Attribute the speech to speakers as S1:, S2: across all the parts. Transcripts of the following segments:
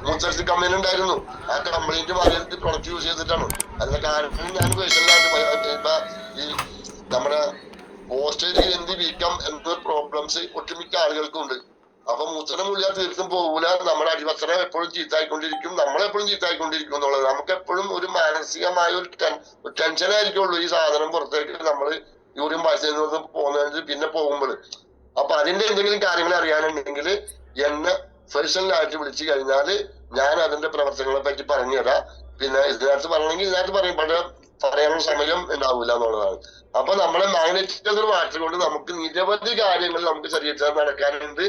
S1: മൂച്ചർസി complaint ഉണ്ടായിരുന്നു. ആ complaint മാറിയിട്ട് പ്രൊഡക്റ്റ് യൂസ് ചെയ്തിട്ടാണ്. അതിന്റെ കാരണം ഞാൻ പേഴ്സണലായിട്ട് ഇപ്പൊ ഈ നമ്മുടെ പോസ്റ്റേജ് ഗ്രന്ഥി വീക്കം എന്ന പ്രോബ്ലംസ് ഒട്ടുമിക്ക ആളുകൾക്കും ഉണ്ട്. അപ്പൊ മൂത്രന മൂല്യ തീർത്തും പോകൂല. നമ്മുടെ അടിവസ്ത്രം എപ്പോഴും ചീത്തായിക്കൊണ്ടിരിക്കും, നമ്മളെപ്പോഴും ചീത്തായിക്കൊണ്ടിരിക്കും എന്നുള്ളത്. നമുക്ക് എപ്പോഴും ഒരു മാനസികമായ ഒരു ടെൻഷൻ ആയിരിക്കുള്ളൂ ഈ സാധനം പുറത്തേക്ക് നമ്മൾ യൂറിൻ പാസ് ചെയ്യുന്നത് പോകുന്നത് പിന്നെ പോകുമ്പോൾ. അപ്പൊ അതിന്റെ എന്തെങ്കിലും കാര്യങ്ങൾ അറിയാനുണ്ടെങ്കിൽ എന്നെ പേഴ്സണലായിട്ട് വിളിച്ചു കഴിഞ്ഞാൽ ഞാൻ അതിന്റെ പ്രവർത്തനങ്ങളെ പറ്റി പറഞ്ഞുതരാം. പിന്നെ ഇതിനകത്ത് പറയണമെങ്കിൽ ഇതിനകത്ത് പറയും, പക്ഷെ പറയാനുള്ള സമയം ഉണ്ടാവില്ല എന്നുള്ളതാണ്. അപ്പൊ നമ്മളെ മാഗ്നറ്റിക് മാറ്റം കൊണ്ട് നമുക്ക് നിരവധി കാര്യങ്ങൾ നമുക്ക് ശരീരത്തിൽ നടക്കാനുണ്ട്.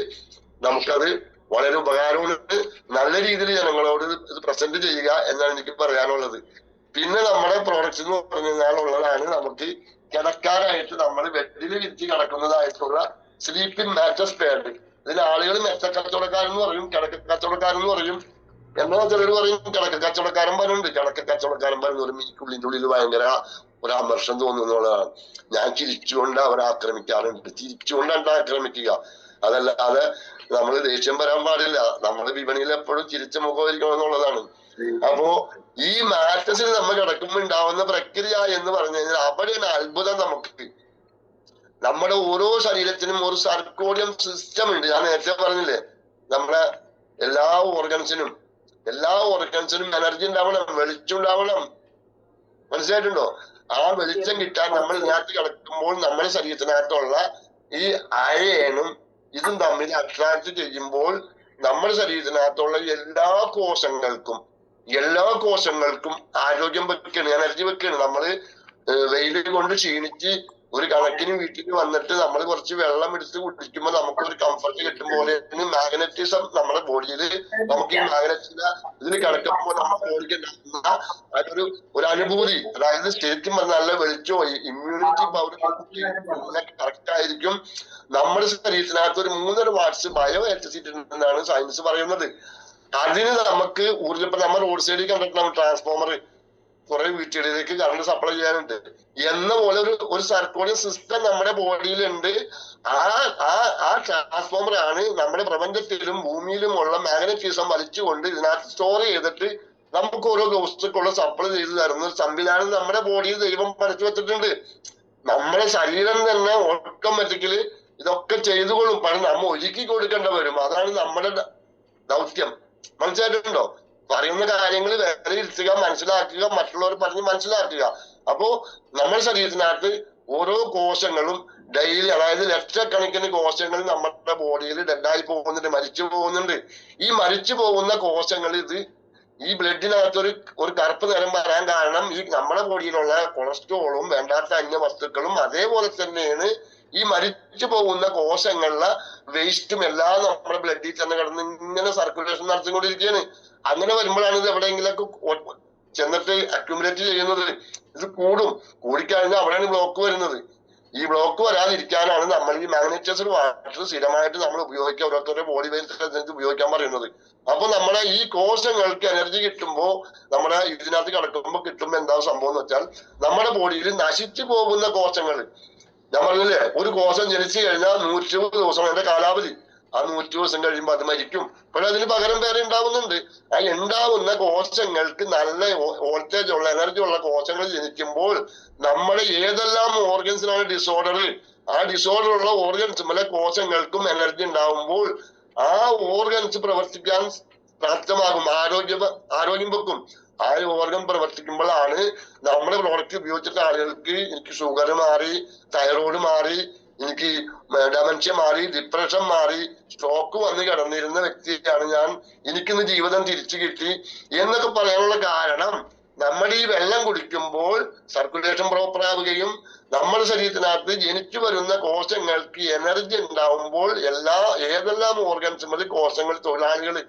S1: നമുക്കത് വളരെ ഉപകാരമുണ്ട്. നല്ല രീതിയിൽ ജനങ്ങളോട് ഇത് പ്രസന്റ് ചെയ്യുക എന്നാണ് എനിക്ക് പറയാനുള്ളത്. പിന്നെ നമ്മുടെ പ്രോഡക്ട്സ് എന്ന് പറഞ്ഞു കഴിഞ്ഞാൽ ഉള്ളതാണ് നമുക്ക് കിടക്കാനായിട്ട് നമ്മൾ ബെഡിൽ വിരിച്ച് കിടക്കുന്നതായിട്ടുള്ള സ്ലീപ്പിംഗ് മാട്രസ് പാഡ്. ഇതിൽ ആളുകൾ മെത്ത കച്ചവടക്കാരെന്ന് പറയും, കിടക്ക കച്ചവടക്കാരെന്ന് പറയും, എന്നാൽ ചിലർ പറയും കിടക്ക കച്ചവടക്കാരൻ പറയുന്നുണ്ട്. കിടക്ക കച്ചവടക്കാരൻ പറയുന്ന ഒരു ഉള്ളിൻ്റെ ഉള്ളിൽ ഭയങ്കര ഒരു അമർഷം തോന്നുന്നുള്ളതാണ്. ഞാൻ ചിരിച്ചുകൊണ്ട് അവരെ ആക്രമിക്കാറുണ്ട്. ചിരിച്ചുകൊണ്ടാണ് ആക്രമിക്കുക, അതല്ലാതെ നമ്മൾ ദേഷ്യം വരാൻ പാടില്ല. നമ്മുടെ വിപണിയിൽ എപ്പോഴും ചിരിച്ച മുഖമായിരിക്കണം എന്നുള്ളതാണ്. അപ്പോ ഈ മാറ്റസിൽ നമ്മൾ കിടക്കുമ്പോൾ ഉണ്ടാവുന്ന പ്രക്രിയ എന്ന് പറഞ്ഞു കഴിഞ്ഞാൽ അവിടെയാണ് അത്ഭുതം. നമുക്ക് നമ്മുടെ ഓരോ ശരീരത്തിനും ഒരു സർക്കോഡിയം സിസ്റ്റം ഉണ്ട്. ഞാൻ നേരത്തെ പറഞ്ഞില്ലേ, നമ്മുടെ എല്ലാ ഓർഗൻസിനും എനർജി ഉണ്ടാവണം, വെളിച്ചം ഉണ്ടാവണം. മനസ്സിലായിട്ടുണ്ടോ? ആ വെളിച്ചം കിട്ടാൻ നമ്മൾ ഇതിനകത്ത് കിടക്കുമ്പോൾ നമ്മുടെ ശരീരത്തിനകത്തുള്ള ഈ അയണും ഇതും തമ്മിൽ അട്രാക്ട് ചെയ്യുമ്പോൾ നമ്മുടെ ശരീരത്തിനകത്തുള്ള എല്ലാ കോശങ്ങൾക്കും ആരോഗ്യം വെക്കുകയാണ്, എനർജി വെക്കുകയാണ്. നമ്മള് വെയിൽ കൊണ്ട് ക്ഷീണിച്ച് ഒരു കണക്കിന് വീട്ടിൽ വന്നിട്ട് നമ്മൾ കുറച്ച് വെള്ളം എടുത്ത് കുടിക്കുമ്പോൾ നമുക്കൊരു കംഫർട്ട് കിട്ടും പോലെ മാഗ്നറ്റിസം നമ്മുടെ ബോഡിയിൽ നമുക്ക് ഈ മാഗ്നറ്റിന്റെ ഇതിൽ കിടക്കുമ്പോൾ നമ്മുടെ ബോഡിക്ക് ഉണ്ടാകുന്ന ഒരു അനുഭൂതി, അതായത് ശരിക്കും നല്ല വെളിച്ചോ ഇമ്മ്യൂണിറ്റി പവർ കറക്റ്റ് ആയിരിക്കും. നമ്മുടെ ശരീരത്തിനകത്ത് ഒരു 3.5 വാട്ട്സ് ബയോ ഇലക്ട്രിസിറ്റി ഉണ്ടെന്നാണ് സയൻസ് പറയുന്നത്. അതിന് നമുക്ക് ഊർജ്ജം, നമ്മൾ റോഡ് സൈഡിൽ കണ്ടിട്ടുണ്ടാവും ട്രാൻസ്ഫോമർ, കുറെ വീട്ടുകളിലേക്ക് കറണ്ട് സപ്ലൈ ചെയ്യാനുണ്ട് എന്ന പോലെ ഒരു സർക്കോഡിയം സിസ്റ്റം നമ്മുടെ ബോഡിയിലുണ്ട്. ആ ട്രാൻസ്ഫോമർ ആണ് നമ്മുടെ പ്രപഞ്ചത്തിലും ഭൂമിയിലും ഉള്ള മാഗ്നറ്റിസം വലിച്ചുകൊണ്ട് ഇതിനകത്ത് സ്റ്റോർ ചെയ്തിട്ട് നമുക്ക് ഓരോ ദിവസത്തേക്കുള്ള സപ്ലൈ ചെയ്ത് തരുന്ന ഒരു സംവിധാനം നമ്മുടെ ബോഡിയിൽ ദൈവം പഠിച്ചു വെച്ചിട്ടുണ്ട്. നമ്മുടെ ശരീരം തന്നെ ഓട്ടോമാറ്റിക്കലി ഇതൊക്കെ ചെയ്തുകൊള്ളും. പക്ഷെ നമ്മ ഒരുക്കി കൊടുക്കേണ്ട വരും. അതാണ് നമ്മുടെ ദൗത്യം. മനസ്സിലായിട്ടുണ്ടോ? പറയുന്ന കാര്യങ്ങൾ വേറെ ഇരുത്തുക, മനസ്സിലാക്കുക, മറ്റുള്ളവർ പറഞ്ഞ് മനസ്സിലാക്കുക. അപ്പോ നമ്മുടെ ശരീരത്തിനകത്ത് ഓരോ കോശങ്ങളും ഡെയിലി, അതായത് ലക്ഷക്കണക്കിന് കോശങ്ങൾ നമ്മുടെ ബോഡിയിൽ ഡെഡായി പോകുന്നുണ്ട്, മരിച്ചു പോകുന്നുണ്ട്. ഈ മരിച്ചു പോകുന്ന കോശങ്ങൾ ഈ ബ്ലഡിനകത്ത് ഒരു കറുപ്പ് നിറം വരാൻ കാരണം ഈ നമ്മുടെ ബോഡിയിലുള്ള കൊളസ്ട്രോളും വേണ്ടാത്ത അന്യവസ്തുക്കളും അതേപോലെ തന്നെയാണ് ഈ മരിച്ചു പോകുന്ന കോശങ്ങളിലെ വേസ്റ്റും എല്ലാം നമ്മുടെ ബ്ലഡിൽ തന്നെ കിടന്ന് ഇങ്ങനെ സർക്കുലേഷൻ നടത്തിക്കൊണ്ടിരിക്കുകയാണ്. അങ്ങനെ വരുമ്പോഴാണ് ഇത് എവിടെയെങ്കിലൊക്കെ ചെന്നിട്ട് അക്യുമുലേറ്റ് ചെയ്യുന്നത്. ഇത് കൂടിക്കഴിഞ്ഞാൽ അവിടെയാണ് ബ്ലോക്ക് വരുന്നത്. ഈ ബ്ലോക്ക് വരാതിരിക്കാനാണ് നമ്മൾ ഈ മാഗ്നറ്റൈസ്ഡ് വാട്ടർ സ്ഥിരമായിട്ട് നമ്മൾ ഉപയോഗിക്കുക, ഓരോരുത്തരുടെ ബോഡി വെയിറ്റ് ഉപയോഗിക്കാൻ പറയുന്നത്. അപ്പൊ നമ്മുടെ ഈ കോശങ്ങൾക്ക് എനർജി കിട്ടുമ്പോൾ, നമ്മുടെ ഇതിനകത്ത് കിടക്കുമ്പോൾ കിട്ടുമ്പോൾ എന്താ സംഭവം എന്ന് വെച്ചാൽ, നമ്മുടെ ബോഡിയിൽ നശിച്ചു പോകുന്ന കോശങ്ങൾ, ഞാൻ പറഞ്ഞില്ലേ ഒരു കോശം ജനിച്ചു കഴിഞ്ഞാൽ 120 ദിവസം അതിന്റെ കാലാവധി, ആ 100 ദിവസം കഴിയുമ്പോൾ അത് മരിക്കും. പക്ഷെ അതിന് പകരം വേറെ ഉണ്ടാവുന്നുണ്ട്. ആ ഉണ്ടാവുന്ന കോശങ്ങൾക്ക് നല്ല വോൾട്ടേജ് ഉള്ള എനർജി ഉള്ള കോശങ്ങൾ ജനിക്കുമ്പോൾ നമ്മുടെ ഏതെല്ലാം ഓർഗൻസിനാണ് ഡിസോർഡർ, ആ ഡിസോർഡർ ഉള്ള ഓർഗൻസ് കോശങ്ങൾക്കും എനർജി ഉണ്ടാവുമ്പോൾ ആ ഓർഗൻസ് പ്രവർത്തിക്കാൻ പ്രാപ്തമാകും, ആരോഗ്യം വെക്കും. ആ ഓർഗൻ പ്രവർത്തിക്കുമ്പോഴാണ് നമ്മുടെ പ്രോഡക്റ്റ് ഉപയോഗിച്ചിട്ട് ആളുകൾക്ക് എനിക്ക് ഷുഗർ മാറി, തൈറോയ്ഡ് മാറി, എനിക്ക് ഡെമൻഷ്യ മാറി, ഡിപ്രഷൻ മാറി, സ്ട്രോക്ക് വന്ന് കിടന്നിരുന്ന വ്യക്തിയാണ് ഞാൻ, എനിക്കിന്ന് ജീവിതം തിരിച്ചു കിട്ടി എന്നൊക്കെ പറയാനുള്ള കാരണം നമ്മൾ ഈ വെള്ളം കുടിക്കുമ്പോൾ സർക്കുലേഷൻ പ്രോപ്പർ ആവുകയും നമ്മുടെ ശരീരത്തിനകത്ത് ജനിച്ചു വരുന്ന കോശങ്ങൾക്ക് എനർജി ഉണ്ടാവുമ്പോൾ ഏതെല്ലാം ഓർഗൻസും കോശങ്ങൾ തൊഴിലാളികളാണ്.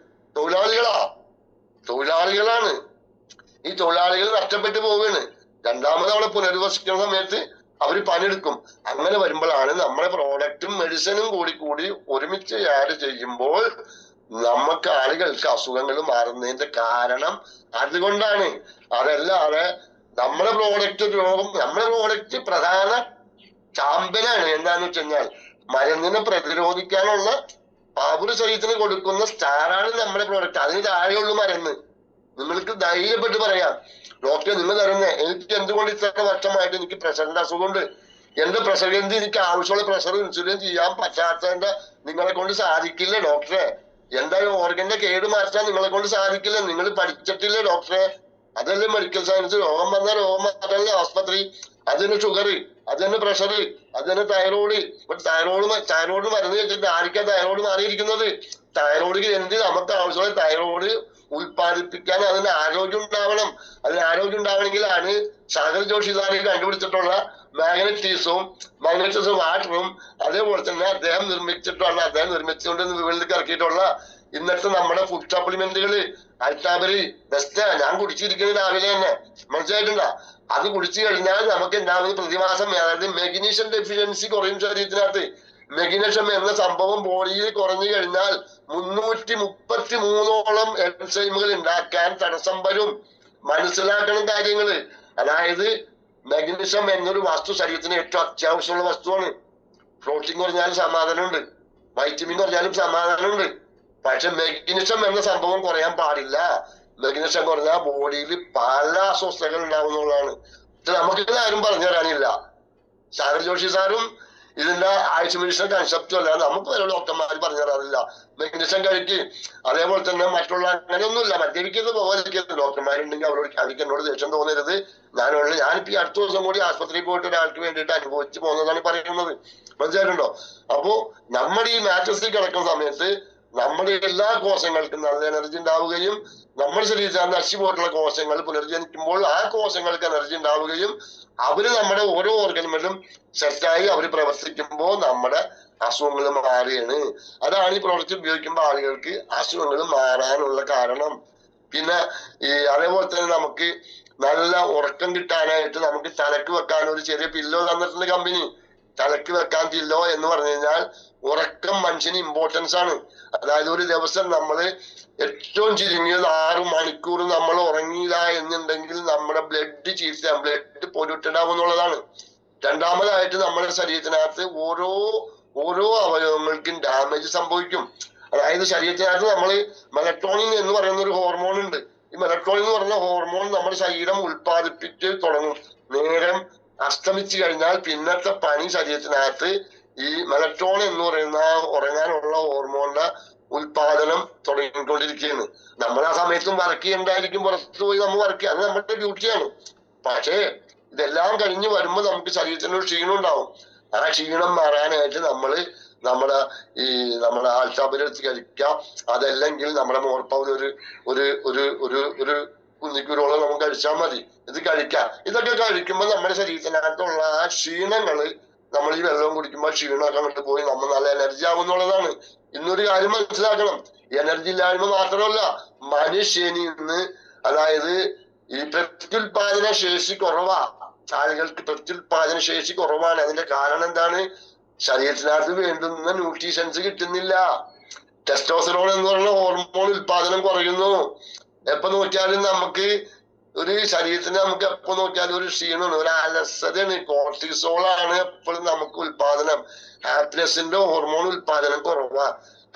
S1: ഈ തൊഴിലാളികൾ നഷ്ടപ്പെട്ടു പോവുകയാണ്. രണ്ടാമത് അവളെ പുനരധിവസിക്കുന്ന സമയത്ത് അവര് പണിയെടുക്കും. അങ്ങനെ വരുമ്പോഴാണ് നമ്മുടെ പ്രോഡക്റ്റും മെഡിസിനും കൂടി ഒരുമിച്ച് ആഡ് ചെയ്യുമ്പോൾ നമുക്ക് ആളുകൾക്ക് അസുഖങ്ങൾ മാറുന്നതിന്റെ കാരണം അതുകൊണ്ടാണ്. അതല്ലാതെ നമ്മുടെ പ്രോഡക്റ്റ് പ്രധാന ചാമ്പ്യനാണ്. എന്താന്ന് വെച്ച് കഴിഞ്ഞാൽ മരുന്നിനെ പ്രതിരോധിക്കാനുള്ള പവർ ശരീരത്തിന് കൊടുക്കുന്ന സ്റ്റാറാണ് നമ്മുടെ പ്രോഡക്റ്റ്. അതിന് താഴെയുള്ളൂ മരുന്ന്. നിങ്ങൾക്ക് ധൈര്യപ്പെട്ട് പറയാം, ഡോക്ടർ നിങ്ങൾ തരുന്നേ, എനിക്ക് എന്തുകൊണ്ട് ഇത്ര വർഷമായിട്ട് എനിക്ക് പ്രഷറിന്റെ അസുഖമുണ്ട്, എന്റെ പ്രഷർ എന്ത് എനിക്ക് ആവശ്യമുള്ള പ്രഷർ ഇൻസുലിൻ ചെയ്യാൻ പറ്റാത്തതിന്റെ നിങ്ങളെ കൊണ്ട് സാധിക്കില്ല ഡോക്ടറെ. എന്തായാലും ഓർഗന്റെ കേട് മാറ്റാൻ നിങ്ങളെ കൊണ്ട് സാധിക്കില്ല, നിങ്ങൾ പഠിച്ചിട്ടില്ല ഡോക്ടറെ. അതല്ലേ മെഡിക്കൽ സയൻസ്. രോഗം വന്നാൽ രോഗം മാറ്റാനല്ലേ ആസ്പത്രി. അത് തന്നെ ഷുഗർ, അത് തന്നെ പ്രഷർ, അത് തന്നെ തൈറോയ്ഡ്. തൈറോയ്ഡ് മരുന്ന് വെച്ചിട്ട് ആർക്കാ തൈറോയ്ഡ് മാറിയിരിക്കുന്നത്? തൈറോയ്ഡ് എന്ത് നമുക്ക് ആവശ്യമുള്ള തൈറോയ്ഡ് ഉൽപ്പാദിപ്പിക്കാൻ അതിന് ആരോഗ്യം ഉണ്ടാവണം. അതിന് ആരോഗ്യം ഉണ്ടാവണമെങ്കിലാണ് സാഗർ ജോഷി സാറി കണ്ടുപിടിച്ചിട്ടുള്ള മാഗ്നറ്റിസം വാട്ടറും അതേപോലെ തന്നെ അദ്ദേഹം നിർമ്മിച്ചുകൊണ്ട് വിപണിയിലേക്ക് ഇറക്കിയിട്ടുള്ള ഇന്നത്തെ നമ്മുടെ ഫുഡ് സപ്ലിമെന്റുകള് അൽട്ടാബരി ബെസ്റ്റ് ഞാൻ കുടിച്ചിരിക്കുന്നത് രാവിലെ തന്നെ, മനസ്സിലായിട്ടുണ്ടോ? അത് കുടിച്ചു കഴിഞ്ഞാൽ നമുക്ക് ഉണ്ടാവുന്ന പ്രതിമാസം, അതായത് മെഗ്നീഷ്യം ഡെഫിഷ്യൻസി കുറയും ശരീരത്തിനകത്ത്. മെഗ്നീഷ്യം എന്ന സംഭവം ബോഡിയിൽ കുറഞ്ഞു കഴിഞ്ഞാൽ 333 എൻസൈമുകൾ ഉണ്ടാക്കാൻ തടസ്സം വരും. മനസ്സിലാക്കണം കാര്യങ്ങള്. അതായത് മെഗ്നീഷ്യം എന്നൊരു വസ്തു ശരീരത്തിന് ഏറ്റവും അത്യാവശ്യമുള്ള വസ്തുവാണ്. പ്രോട്ടീൻ കുറഞ്ഞാലും സമാധാനമുണ്ട്, വൈറ്റമിൻ കുറഞ്ഞാലും സമാധാനമുണ്ട്. പക്ഷെ മെഗ്നീഷ്യം എന്ന സംഭവം കുറയാൻ പാടില്ല. മെഗ്നീഷ്യം കുറഞ്ഞാൽ ബോഡിയിൽ പല അസ്വസ്ഥതകൾ ഉണ്ടാവുന്നതാണ്. നമുക്ക് ആരും പറഞ്ഞു തരാനില്ല. സാഗർ ജോഷി സാറും ഇതിന്റെ ആയുഷ് മിഷൻ കൺസെപ്റ്റും അല്ല, നമുക്ക് വരെ ഡോക്ടർമാർ പറഞ്ഞു തരാറില്ല. മെഗ്നീഷ്യം കഴിക്ക്, അതേപോലെ തന്നെ മറ്റുള്ള അങ്ങനെയൊന്നുമില്ല. മദ്യപിക്കുന്നത് പോകാതിരിക്കുന്നത് ഡോക്ടർമാരുണ്ടെങ്കിൽ അവരോട് അവർക്ക് എന്നോട് ദേഷ്യം തോന്നരുത്. ഞാനിപ്പോ ഈ അടുത്ത ദിവസം കൂടി ആശുപത്രിയിൽ പോയിട്ട് ഒരാൾക്ക് വേണ്ടിയിട്ട് അനുഭവിച്ച് പോകുന്നതാണ് പറയുന്നത്, മനസ്സിലായിട്ടുണ്ടോ? അപ്പോ നമ്മുടെ ഈ മാട്രസിൽ കിടക്കുന്ന സമയത്ത് നമ്മുടെ എല്ലാ കോശങ്ങൾക്കും നല്ല എനർജി ഉണ്ടാവുകയും നമ്മുടെ ശരീരത്തിൽ നശിച്ചു പോയിട്ടുള്ള കോശങ്ങൾ പുനർജനിക്കുമ്പോൾ ആ കോശങ്ങൾക്ക് എനർജി ഉണ്ടാവുകയും അവര് നമ്മുടെ ഓരോ ഓർഗനുകളിലും സെറ്റായി അവര് പ്രവർത്തിക്കുമ്പോൾ നമ്മുടെ അസുഖങ്ങൾ മാറുകയാണ്. അതാണ് ഈ പ്രോഡക്റ്റ് ഉപയോഗിക്കുമ്പോൾ ആളുകൾക്ക് അസുഖങ്ങൾ മാറാനുള്ള കാരണം. പിന്നെ അതേപോലെ തന്നെ നമുക്ക് നല്ല ഉറക്കം കിട്ടാനായിട്ട് നമുക്ക് തലക്ക് വെക്കാൻ ഒരു ചെറിയ പില്ലോ തന്നിട്ടുണ്ട് കമ്പനി. തലക്ക് വെക്കാൻ പില്ലോ എന്ന് പറഞ്ഞു കഴിഞ്ഞാൽ ഉറക്കം മനുഷ്യന് ഇമ്പോർട്ടൻസ് ആണ്. അതായത് ഒരു ദിവസം നമ്മള് ഏറ്റവും ചുരുങ്ങിയത് 6 മണിക്കൂർ നമ്മൾ ഉറങ്ങിയില്ല എന്നുണ്ടെങ്കിൽ നമ്മുടെ ബ്ലഡ് പൊല്യൂട്ടഡ് ആവും എന്നുള്ളതാണ്. രണ്ടാമതായിട്ട് നമ്മുടെ ശരീരത്തിനകത്ത് ഓരോ അവയവങ്ങൾക്കും ഡാമേജ് സംഭവിക്കും. അതായത് ശരീരത്തിനകത്ത് നമ്മൾ മെലറ്റോണിൻ എന്ന് പറയുന്ന ഒരു ഹോർമോൺ ഉണ്ട്. ഈ മെലറ്റോണിൻ എന്ന് പറയുന്ന ഹോർമോൺ നമ്മുടെ ശരീരം ഉൽപ്പാദിപ്പിച്ച് തുടങ്ങും. നേരം അസ്തമിച്ചു കഴിഞ്ഞാൽ പിന്നത്തെ പണി ശരീരത്തിനകത്ത് ഈ മെലറ്റോണിൻ എന്ന് പറയുന്ന ഉറങ്ങാനുള്ള ഹോർമോണിന്റെ ഉൽപാദനം തുടങ്ങിക്കൊണ്ടിരിക്കുകയാണ്. നമ്മൾ ആ സമയത്തും വർക്ക് ചെയ്യണ്ടായിരിക്കും, പുറത്തു പോയി നമ്മൾ വർക്ക് ചെയ്യുക, അത് നമ്മുടെ ഡ്യൂട്ടിയാണ്. പക്ഷേ ഇതെല്ലാം കഴിഞ്ഞ് വരുമ്പോൾ നമുക്ക് ശരീരത്തിന് ഒരു ക്ഷീണം ഉണ്ടാവും. ആ ക്ഷീണം മാറാനായിട്ട് നമ്മുടെ ആൽച്ചാബിലെടുത്ത് കഴിക്കാം. അതല്ലെങ്കിൽ നമ്മുടെ മോർപ്പൗല് ഒരു കുഞ്ഞിക്കുരോളം നമുക്ക് കഴിച്ചാൽ മതി. ഇത് കഴിക്കാം. ഇതൊക്കെ കഴിക്കുമ്പോൾ നമ്മുടെ ശരീരത്തിനകത്തുള്ള ആ ക്ഷീണങ്ങള് നമ്മൾ ഈ വെള്ളം കുടിക്കുമ്പോൾ ക്ഷീണമൊക്കെ അങ്ങോട്ട് പോയി നമ്മൾ നല്ല എനർജി ആവുന്നുള്ളതാണ്. ഇന്നൊരു കാര്യം മനസ്സിലാക്കണം, എനർജി ഇല്ലായ്മ മാത്രമല്ല മനുഷ്യനിൽ നിന്ന്, അതായത് ഈ പ്രത്യുൽപാദന ശേഷി കുറവാ. ആളുകൾക്ക് പ്രത്യുൽപാദന ശേഷി കുറവാണ്. അതിന്റെ കാരണം എന്താണ്? ശരീരത്തിനകത്ത് വേണ്ടുന്ന ന്യൂട്രീഷൻസ് കിട്ടുന്നില്ല. ടെസ്റ്റോസ്റ്ററോൺ എന്ന് പറയുന്ന ഹോർമോൺ ഉൽപാദനം കുറയുന്നു. എപ്പോ നോക്കിയാലും നമുക്ക് ഒരു ശരീരത്തിന് നമുക്ക് എപ്പോ നോക്കിയാലും ഒരു ക്ഷീണമാണ്, ഒരു അലസതയാണ്. കോർട്ടിസോളാണ് എപ്പോഴും നമുക്ക് ഉൽപാദനം. ഹാപ്പിനെസിന്റെ ഹോർമോൺ ഉൽപാദനം കുറവാ.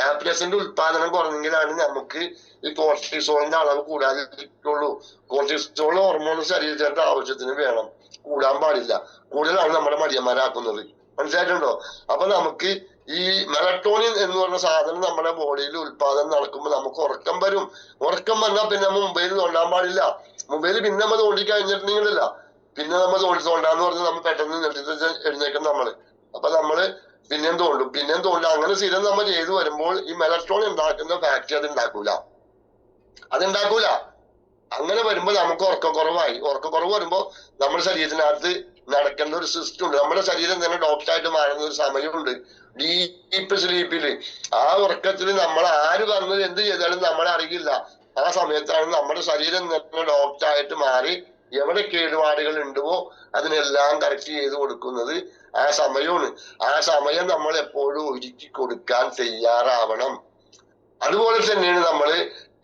S1: ഹാപ്പിനെസിന്റെ ഉൽപാദനം കുറഞ്ഞെങ്കിലാണ് നമുക്ക് ഈ കോർട്ടിസോളിന്റെ അളവ് കൂടാതിരിക്കുള്ളൂ. കോർട്ടിസോൾ ഹോർമോൺ ശരീരത്തിന്റെ ആവശ്യത്തിന് വേണം, കൂടാൻ പാടില്ല. കൂടുതലാണ് നമ്മുടെ മടിയന്മാരാക്കുന്നത്, മനസ്സിലായിട്ടുണ്ടോ? അപ്പൊ നമുക്ക് ഈ മെലറ്റോണിൻ എന്ന് പറഞ്ഞ സാധനം നമ്മുടെ ബോഡിയിൽ ഉൽപാദനം നടക്കുമ്പോൾ നമുക്ക് ഉറക്കം വരും. ഉറക്കം വന്നാൽ പിന്നെ നമ്മൾ മൊബൈൽ തോണ്ടാൻ പാടില്ല. മൊബൈൽ പിന്നെ നമ്മൾ തോണ്ടിക്കഴിഞ്ഞിട്ടുണ്ടെങ്കിലല്ല, പിന്നെ നമ്മൾ തോണ്ടാന്ന് പറഞ്ഞാൽ നമ്മൾ പെട്ടെന്ന് എഴുന്നേക്കും നമ്മള്. അപ്പൊ നമ്മള് പിന്നെയും തോണ്ടും. അങ്ങനെ സ്ഥിരം നമ്മൾ ചെയ്തു വരുമ്പോൾ ഈ മെലറ്റോണിൻ ഉണ്ടാക്കുന്ന ഫാക്ടറി അതുണ്ടാക്കൂല. അങ്ങനെ വരുമ്പോ നമുക്ക് ഉറക്കക്കുറവ് വരുമ്പോ നമ്മുടെ ശരീരത്തിനകത്ത് നടക്കേണ്ട ഒരു സിസ്റ്റം ഉണ്ട്. നമ്മുടെ ശരീരം തന്നെ ഡോക്ടറായിട്ട് മാറുന്ന ഒരു സമയമുണ്ട്, ഡീപ്പ് സ്ലീപ്പില്. ആ ഉറക്കത്തിൽ നമ്മൾ ആര് വന്നത് എന്ത് ചെയ്താലും നമ്മളെ അറിയില്ല. ആ സമയത്താണ് നമ്മുടെ ശരീരം തന്നെ ഡോക്ടറായിട്ട് മാറി എവിടെ കേടുപാടുകൾ ഉണ്ടോ അതിനെല്ലാം കറക്റ്റ് ചെയ്ത് കൊടുക്കുന്നത് ആ സമയമാണ്. ആ സമയം നമ്മൾ എപ്പോഴും ഒരുക്കി കൊടുക്കാൻ തയ്യാറാവണം. അതുപോലെ തന്നെയാണ് നമ്മള്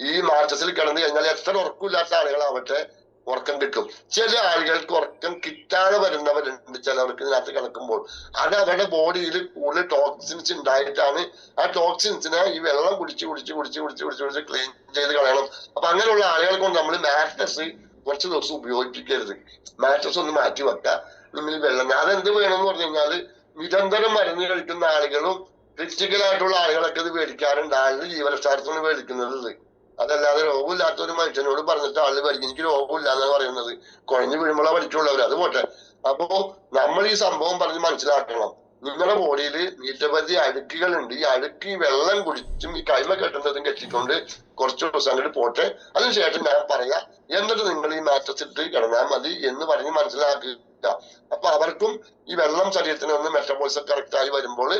S1: ഈ മാറ്റത്തിൽ കിടന്നു കഴിഞ്ഞാൽ എത്ര ഉറക്കമില്ലാത്ത ആളുകളാവട്ടെ, ഉറക്കം കിട്ടും. ചില ആളുകൾക്ക് ഉറക്കം കിട്ടാതെ വരുന്നവരുണ്ട്. ചിലവർക്ക് ഇതിനകത്ത് കിടക്കുമ്പോൾ അത് അവരുടെ ബോഡിയിൽ കൂടുതൽ ടോക്സിൻസ് ഉണ്ടായിട്ടാണ്. ആ ടോക്സിൻസിനെ ഈ വെള്ളം കുടിച്ച് ക്ലീൻ ചെയ്ത് കളയണം. അപ്പൊ അങ്ങനെയുള്ള ആളുകളെ കൊണ്ട് നമ്മൾ മാട്രസ് കുറച്ച് ദിവസം ഉപയോഗിപ്പിക്കരുത്. മാട്രസ് ഒന്ന് മാറ്റി വെക്കുക. നമ്മൾ വെള്ളം അതെന്ത് വേണമെന്ന് പറഞ്ഞു കഴിഞ്ഞാല് നിരന്തരം മരുന്ന് കഴിക്കുന്ന ആളുകളും ക്രിറ്റിക്കൽ ആയിട്ടുള്ള ആളുകളൊക്കെ ഇത് മേടിക്കാറുണ്ട്. ആളുകൾ ജീവരക്ഷാർത്ഥമാണ് മേടിക്കുന്നത്. അതല്ലാതെ രോഗമില്ലാത്ത ഒരു മനുഷ്യനോട് പറഞ്ഞിട്ട് ആള് പഠിക്കും എനിക്ക് രോഗമില്ല എന്നാണ് പറയുന്നത്. കുഴഞ്ഞു വീഴുമ്പോഴാ പഠിക്കുള്ളവർ. അത് പോട്ടെ. അപ്പോ നമ്മൾ ഈ സംഭവം പറഞ്ഞ് മനസ്സിലാക്കണം. നിങ്ങളുടെ ബോഡിയിൽ നിരവധി അഴുക്കുകളുണ്ട്. ഈ അഴുക്ക് ഈ വെള്ളം കുടിച്ചും ഈ കൈമ കെട്ടുന്നതും കെട്ടിക്കൊണ്ട് കുറച്ച് ദിവസം അങ്ങോട്ട് പോട്ടെ. അതിനുശേഷം ഞാൻ പറയാം എന്നിട്ട് നിങ്ങൾ ഈ മാട്രസ് ഇട്ട് കിടന്നാൽ മതി എന്ന് പറഞ്ഞ് മനസ്സിലാക്കുക. അപ്പൊ അവർക്കും ഈ വെള്ളം ശരീരത്തിന് ഒന്ന് മെറ്റബോളിസം കറക്റ്റ് ആയി വരുമ്പോൾ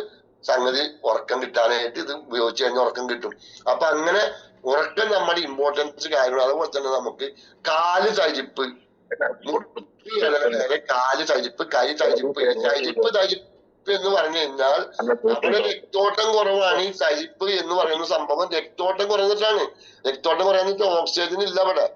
S1: സംഗതി ഉറക്കം കിട്ടാനായിട്ട് ഇത് ഉപയോഗിച്ച് കഴിഞ്ഞാൽ ഉറക്കം കിട്ടും. അപ്പൊ അങ്ങനെ ഉറക്കം നമ്മുടെ ഇമ്പോർട്ടൻസ് കാര്യങ്ങൾ. അതുപോലെ തന്നെ നമുക്ക് കാല് തരിപ്പ്, കാല് തരിപ്പ്, കൈ തരിപ്പ് എന്ന് പറഞ്ഞു കഴിഞ്ഞാൽ നമ്മുടെ രക്തോട്ടം കുറവാണ്. ഈ തരിപ്പ് എന്ന് പറയുന്ന സംഭവം രക്തോട്ടം കുറഞ്ഞിട്ടാണ്. രക്തോട്ടം കുറയാന്നിട്ട് ഓക്സിജൻ ഇല്ല അവിടെ.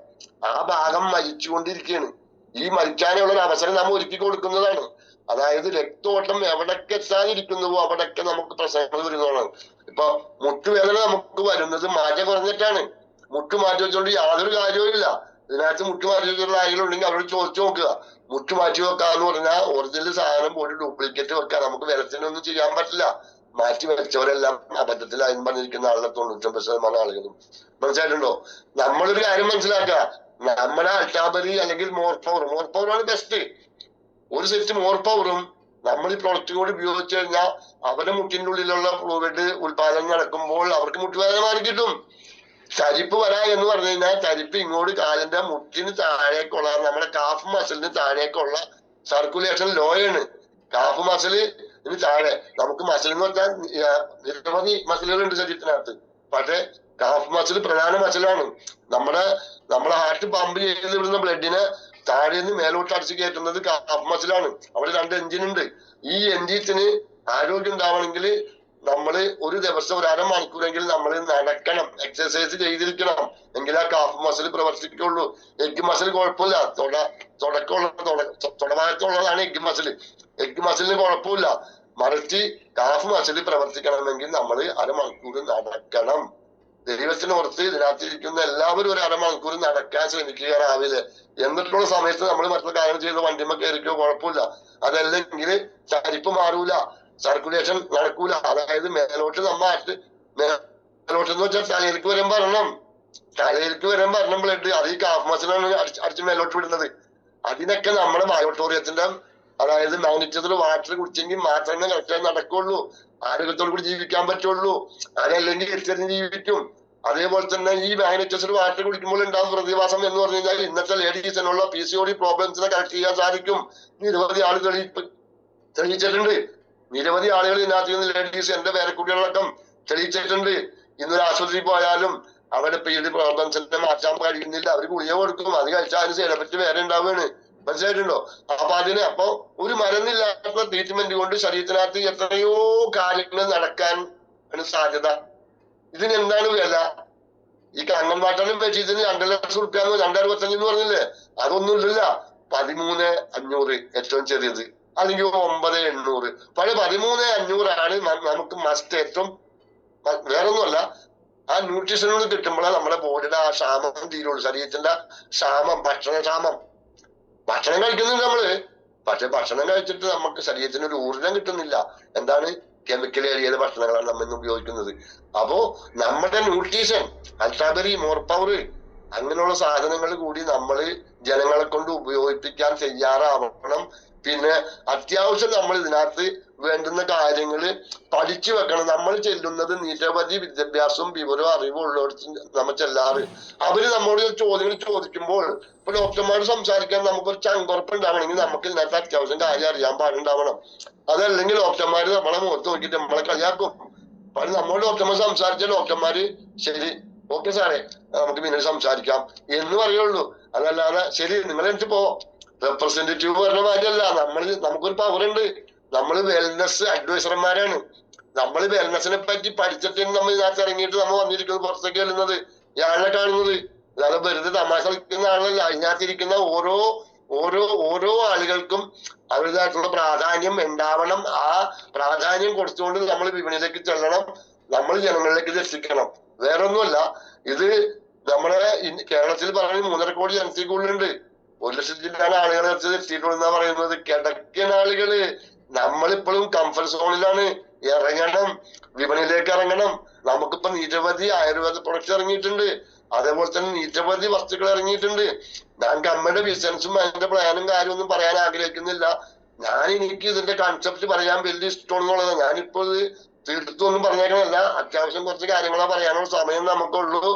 S1: ആ ഭാഗം മരിച്ചുകൊണ്ടിരിക്കുകയാണ്. ഈ മരിക്കാനുള്ള ഒരു അവസരം നാം ഒരുക്കി കൊടുക്കുന്നതാണ്. അതായത് രക്തോട്ടം എവിടൊക്കെ എത്താതിരിക്കുന്നുവോ അവിടൊക്കെ നമുക്ക് പ്രശ്നങ്ങൾ വരുന്നതാണ്. ഇപ്പൊ മുട്ടുവേദന നമുക്ക് വരുന്നത് മാറ്റം കുറഞ്ഞിട്ടാണ്. മുട്ട് മാറ്റി വെച്ചുകൊണ്ട് യാതൊരു കാര്യവും ഇല്ല. ഇതിനകത്ത് മുട്ട് മാറ്റി വെച്ചിട്ടുള്ള ആളുകളുണ്ടെങ്കിൽ അവരോട് ചോദിച്ചു നോക്കുക. മുട്ട് മാറ്റി വെക്കാന്ന് പറഞ്ഞാൽ ഒറിജിനൽ സാധനം പോയിട്ട് ഡ്യൂപ്ലിക്കേറ്റ് വെക്കാൻ നമുക്ക് വിലത്തിനൊന്നും ചെയ്യാൻ പറ്റില്ല. മാറ്റി വെച്ചവരെല്ലാം അബദ്ധത്തിലായെന്ന് പറഞ്ഞിരിക്കുന്ന ആളുടെ 99% ആളുകളും. മനസ്സിലായിട്ടുണ്ടോ? നമ്മളൊരു കാര്യം മനസ്സിലാക്കുക. നമ്മുടെ അൾട്ടാബരി അല്ലെങ്കിൽ മോർപവറാണ് ബെസ്റ്റ്. ഒരു സെറ്റ് മോർപവറും നമ്മൾ ഈ പ്രൊഡക്റ്റ് കൂടി ഉപയോഗിച്ചു കഴിഞ്ഞാൽ അവരുടെ മുട്ടിന്റെ ഉള്ളിലുള്ള ഫ്ലൂയിഡ് ഉത്പാദനം നടക്കുമ്പോൾ അവർക്ക് മുട്ടുവേദന മാറി കിട്ടും. തരിപ്പ് വരാ എന്ന് പറഞ്ഞു കഴിഞ്ഞാൽ തരിപ്പ് ഇങ്ങോട്ട് കാലിന്റെ മുട്ടിന് താഴേക്കുള്ള നമ്മുടെ കാഫ് മസിലിന് താഴേക്കുള്ള സർക്കുലേഷൻ ലോയാണ്. കാഫ് മസിലിന് താഴെ നമുക്ക് മസിൽ എന്ന് പറഞ്ഞാൽ നിരവധി മസിലുകളുണ്ട് ശരീരത്തിനകത്ത്. പക്ഷെ കാഫ് മസിൽ പ്രധാന മസിലാണ്. നമ്മുടെ ഹാർട്ട് പമ്പ് ചെയ്ത് വിടുന്ന ബ്ലഡിനെ താഴെ നിന്ന് മേലോട്ട് അടിച്ചു കയറ്റുന്നത് കാഫ് മസിലാണ്. അവിടെ 2 എഞ്ചിൻ ഉണ്ട്. ഈ എഞ്ചിന് ആരോഗ്യം ഉണ്ടാവണമെങ്കിൽ നമ്മള് ഒരു ദിവസം ഒരു അരമണിക്കൂറെങ്കിലും നമ്മൾ നടക്കണം, എക്സസൈസ് ചെയ്തിരിക്കണം. എങ്കിൽ ആ കാഫ് മസിൽ പ്രവർത്തിക്കുള്ളൂ. എഗ് മസിൽ കുഴപ്പമില്ല. തുടഭാഗത്തുള്ളതാണ് എഗ് മസിൽ. എഗ് മസിലിന് കുഴപ്പമില്ല. മറിച്ച് കാഫ് മസിൽ പ്രവർത്തിക്കണമെങ്കിൽ നമ്മൾ അരമണിക്കൂർ നടക്കണം. ദൈവത്തിന് ഓർത്ത് ഇതിനകത്തിരിക്കുന്ന എല്ലാവരും ഒരു അരമണിക്കൂർ നടക്കാൻ ശ്രമിക്കുക രാവിലെ. എന്നിട്ടുള്ള സമയത്ത് നമ്മൾ മറ്റുള്ള കാര്യം ചെയ്ത് വണ്ടിമ്മ കയറിക്കോ, കുഴപ്പമില്ല. അതല്ലെങ്കിൽ തരിപ്പ് മാറൂല, സർക്കുലേഷൻ നടക്കൂല. അതായത് മേലോട്ട് മേലോട്ട് എന്ന് വെച്ചാൽ തലയിലേക്ക് വരാൻ പറയണം. തലയിലേക്ക് വരാൻ പറഞ്ഞ ബ്ലഡ് അത് ഈ കാഫ് മസിലാണ് അടിച്ച് മേലോട്ട് വിടുന്നത്. അതിനൊക്കെ നമ്മുടെ ബയോട്ടോറിയത്തിന്റെ അതായത് മാഗ്നറ്റിസത്തിൽ വാട്ടർ കുടിച്ചെങ്കിൽ മാത്രമേ കറക്റ്റായി നടക്കുള്ളൂ. ആരോഗ്യത്തോടു കൂടി ജീവിക്കാൻ പറ്റുള്ളൂ. അതല്ലെങ്കിൽ എത്തിയറിഞ്ഞ് ജീവിക്കും. അതേപോലെ തന്നെ ഈ മാഗ്നറ്റിസത്തിൽ വാട്ടർ കുടിക്കുമ്പോൾ ഉണ്ടാകുന്ന പ്രതിഭാസം എന്ന് പറഞ്ഞു കഴിഞ്ഞാൽ ഇന്നത്തെ ലേഡീസിനുള്ള PCOD പ്രോബ്ലംസിനെ കറക്റ്റ് ചെയ്യാൻ സാധിക്കും. നിരവധി ആളുകൾ തെളിയിച്ചിട്ടുണ്ട്. നിരവധി ആളുകൾ ഇതിനകത്ത് ലേഡീസ് എന്റെ പേരക്കുട്ടികളടക്കം തെളിയിച്ചിട്ടുണ്ട്. ഇന്നൊരു ആശുപത്രിയിൽ പോയാലും അവരുടെ പീരീഡ് പ്രോബ്ലംസിനെ മാറ്റാൻ കഴിയുന്നില്ല. അവർ ഗുളിക കൊടുക്കും, അത് കഴിച്ചാൽ അതിന് സൈഡ് എഫക്ട് വേറെ ഉണ്ടാവുകയാണ്. മനസ്സിലായിട്ടുണ്ടോ? അപ്പൊ ഒരു മരുന്നില്ലാത്ത ട്രീറ്റ്മെന്റ് കൊണ്ട് ശരീരത്തിനകത്ത് എത്രയോ കാര്യങ്ങൾ നടക്കാൻ സാധ്യത. ഇതിന് എന്താണ് വില? ഈ കങ്ങൻവാട്ടനും ഇതിന് 2 ലക്ഷം റുപ്യാന്ന് 265 എന്ന് പറഞ്ഞില്ലേ? അതൊന്നും ഇല്ല. 13,500 ഏറ്റവും ചെറിയത്, അല്ലെങ്കിൽ 9,800. പക്ഷെ 13,500 നമുക്ക് മസ്റ്റ്. ഏറ്റവും വേറൊന്നുമല്ല, ആ ന്യൂട്രീഷനോട് കിട്ടുമ്പോഴാണ് നമ്മുടെ ബോഡിയുടെ ആ ക്ഷാമം തീരുള്ളൂ. ശരീരത്തിന്റെ ക്ഷാമം, ഭക്ഷണക്ഷാമം. ഭക്ഷണം കഴിക്കുന്നുണ്ട് നമ്മള്, പക്ഷെ ഭക്ഷണം കഴിച്ചിട്ട് നമുക്ക് ശരീരത്തിന് ഒരു ഊർജം കിട്ടുന്നില്ല. എന്താണ്? കെമിക്കൽ ഏറിയ ഭക്ഷണങ്ങളാണ് നമ്മൾ ഇന്ന് ഉപയോഗിക്കുന്നത്. അപ്പോ നമ്മുടെ ന്യൂട്രീഷൻ, അൾട്രാബെറി, മോർപവർ അങ്ങനെയുള്ള സാധനങ്ങൾ കൂടി നമ്മള് ജനങ്ങളെ കൊണ്ട് ഉപയോഗിപ്പിക്കാൻ തയ്യാറാവണം. പിന്നെ അത്യാവശ്യം നമ്മൾ ഇതിനകത്ത് വേണ്ടുന്ന കാര്യങ്ങള് പഠിച്ചു വെക്കണം. നമ്മൾ ചെല്ലുന്നത് നിരവധി വിദ്യാഭ്യാസവും വിവരവും അറിവും ഉള്ളവർക്ക് നമ്മൾ ചെല്ലാറ്. അവര് നമ്മോട് ചോദ്യങ്ങൾ ചോദിക്കുമ്പോൾ ഇപ്പൊ ഡോക്ടർമാർ സംസാരിക്കാൻ നമുക്കൊരു ചങ്കുറപ്പ് ഉണ്ടാവണമെങ്കിൽ നമുക്ക് ഇതിനകത്ത് അത്യാവശ്യം കാര്യം അറിയാൻ പാടുണ്ടാവണം. അതല്ലെങ്കിൽ ഡോക്ടർമാര് നമ്മളെ മുഖത്ത് നോക്കിയിട്ട് നമ്മളെ കളിയാക്കും. പക്ഷെ നമ്മൾ ഡോക്ടർമാർ സംസാരിച്ച ഡോക്ടർമാര് ശരി, ഓക്കെ സാറേ, നമുക്ക് പിന്നീട് സംസാരിക്കാം എന്ന് പറയുള്ളൂ. അതല്ലാതെ ശരി നിങ്ങൾ എനിക്ക് പോ റെപ്രസെന്റേറ്റീവ് പറഞ്ഞ മാതിരിയല്ല. നമുക്കൊരു പവർ ഉണ്ട്. നമ്മൾ വെൽനെസ് അഡ്വൈസർമാരാണ്. നമ്മൾ വെൽനെസിനെ പറ്റി പഠിച്ചിട്ട് നമ്മൾ ഇതിനകത്ത് ഇറങ്ങിയിട്ട് നമ്മൾ വന്നിരിക്കുന്നത് പുറത്തേക്ക് ചെല്ലുന്നത്, ഇയാളെ കാണുന്നത്. അതായത് വെറുതെ തമാശ കളിക്കുന്ന ആളല്ല. അതിനകത്തിരിക്കുന്ന ഓരോ ഓരോ ഓരോ ആളുകൾക്കും അവരുടേതായിട്ടുള്ള പ്രാധാന്യം ഉണ്ടാവണം. ആ പ്രാധാന്യം കൊടുത്തുകൊണ്ട് നമ്മൾ വിപണിയിലേക്ക് ചെല്ലണം, നമ്മൾ ജനങ്ങളിലേക്ക് ഇത് എത്തിക്കണം. വേറൊന്നുമല്ല, ഇത് നമ്മുടെ കേരളത്തിൽ പറഞ്ഞ 3.5 കോടി ജനസംഖ്യക്കുള്ളുണ്ട്. 1,00,000 ആളുകളെ എത്തിയിട്ടുണ്ടെന്നാ പറയുന്നത്. കിടക്കുന്ന ആളുകള് നമ്മളിപ്പോഴും കംഫർട്ട് സോണിലാണ്. ഇറങ്ങണം, വിപണിയിലേക്ക് ഇറങ്ങണം. നമുക്കിപ്പോ നിരവധി ആയുർവേദ പ്രൊഡക്ട്സ് ഇറങ്ങിയിട്ടുണ്ട്, അതേപോലെ തന്നെ നിരവധി വസ്തുക്കൾ ഇറങ്ങിയിട്ടുണ്ട്. ഞാൻ കമ്മയുടെ ബിസിനസ്സും അതിന്റെ പ്ലാനും കാര്യമൊന്നും പറയാൻ ആഗ്രഹിക്കുന്നില്ല. എനിക്ക് ഇതിന്റെ കൺസെപ്റ്റ് പറയാൻ വലിയ ഇഷ്ടമാണെന്നുള്ളത്. ഞാനിപ്പോ ഇത് തീർത്തും പറഞ്ഞേക്കണല്ല, അത്യാവശ്യം കുറച്ച് കാര്യങ്ങളാ പറയാനുള്ള സമയം നമുക്കുള്ളൂ.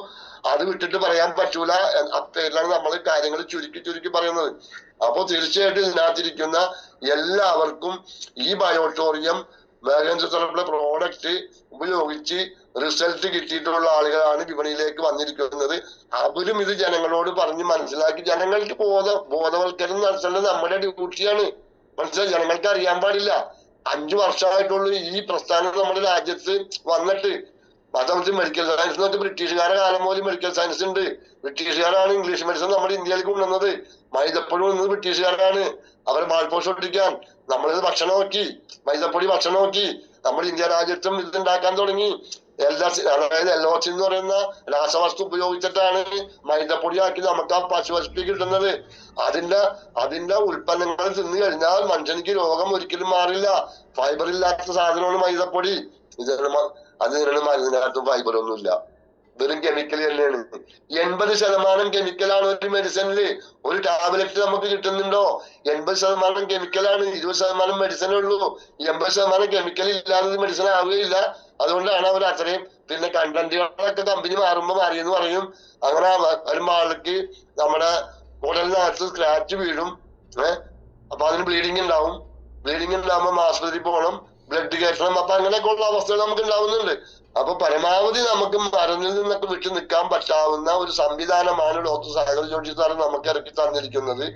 S1: അത് വിട്ടിട്ട് പറയാൻ പറ്റൂല. പേരിലാണ് നമ്മൾ കാര്യങ്ങൾ ചുരുക്കി ചുരുക്കി പറയുന്നത്. അപ്പൊ തീർച്ചയായിട്ടും ഇതിനകത്തിരിക്കുന്ന എല്ലാവർക്കും ഈ ബയോട്ടോറിയം വേഗൻസിലുള്ള പ്രോഡക്റ്റ് ഉപയോഗിച്ച് റിസൾട്ട് കിട്ടിയിട്ടുള്ള ആളുകളാണ് വിപണിയിലേക്ക് വന്നിരിക്കുന്നത്. അവരും ഇത് ജനങ്ങളോട് പറഞ്ഞ് മനസ്സിലാക്കി ജനങ്ങൾക്ക് ബോധവൽക്കരണം നടത്തേണ്ടത് നമ്മുടെ ഡ്യൂട്ടിയാണ്. മനസ്സിലായി? ജനങ്ങൾക്ക് അറിയാൻ പാടില്ല. 5 വർഷമായിട്ടുള്ളൂ ഈ പ്രസ്ഥാനം നമ്മുടെ രാജ്യത്ത് വന്നിട്ട്. അതവർക്ക് മെഡിക്കൽ സയൻസ് എന്ന് വെച്ചാൽ ബ്രിട്ടീഷുകാരുടെ കാലം പോലും മെഡിക്കൽ സയൻസ് ഉണ്ട്. ബ്രിട്ടീഷുകാരാണ് ഇംഗ്ലീഷ് മെഡിസിൻ നമ്മുടെ ഇന്ത്യയിലേക്ക് കൊണ്ടുവന്നത്. മൈദപ്പൊടി വന്നത് ബ്രിട്ടീഷുകാരാണ്. അവരെ ബാൾപോഷ് ഒട്ടിക്കാൻ നമ്മളിത് ഭക്ഷണം നോക്കി, മൈദപ്പൊടി ഭക്ഷണം നോക്കി. നമ്മുടെ ഇന്ത്യ രാജ്യത്തും ഇതുണ്ടാക്കാൻ തുടങ്ങി. അതായത് LOC എന്ന് പറയുന്ന രാസവസ്തു ഉപയോഗിച്ചിട്ടാണ് മൈദപ്പൊടിയാക്കി നമുക്ക് ആ പശുവസ്തു കിട്ടുന്നത്. അതിന്റെ ഉൽപ്പന്നങ്ങൾ തിന്നു കഴിഞ്ഞാൽ മനുഷ്യനിക്ക് രോഗം ഒരിക്കലും മാറില്ല. ഫൈബർ ഇല്ലാത്ത സാധനമാണ് മൈദപ്പൊടി. അതിനാണ് മരുന്നിനകത്തും ഫൈബർ ഒന്നുമില്ല, വെറും കെമിക്കൽ തന്നെയാണ്. 80% കെമിക്കലാണ് ഒരു മെഡിസിനില്. ഒരു ടാബ്ലറ്റ് നമുക്ക് കിട്ടുന്നുണ്ടോ? 80% കെമിക്കലാണ്, 20% മെഡിസിനേ ഉള്ളൂ. 80% കെമിക്കൽ ഇല്ലാതെ മെഡിസിൻ ആവുകയില്ല. അതുകൊണ്ടാണ് അവർ അത്രയും. പിന്നെ കണ്ടന്റുകളൊക്കെ കമ്പനി മാറുമ്പോ മാറിയെന്ന് പറയും. അങ്ങനെ വരുമ്പോ ആൾക്ക് നമ്മുടെ കുടലിനകത്ത് സ്ക്രാച്ച് വീഴും. അപ്പൊ അതിന് ബ്ലീഡിങ് ഉണ്ടാവും. ബ്ലീഡിങ് ഉണ്ടാവുമ്പോ ആശുപത്രി പോകണം, ബ്ലഡ് കയറ്റണം. അപ്പൊ അങ്ങനെയൊക്കെ ഉള്ള അവസ്ഥകൾ നമുക്ക് ഉണ്ടാവുന്നുണ്ട്. അപ്പൊ പരമാവധി നമുക്ക് മരുന്നിൽ നിന്നൊക്കെ വിട്ടു നിൽക്കാൻ പറ്റാവുന്ന ഒരു സംവിധാനമാണ് ഡോക്ടർ സാഗർ ജോഷി സാർ നമുക്ക് ഇറക്കി തന്നിരിക്കുന്നത്.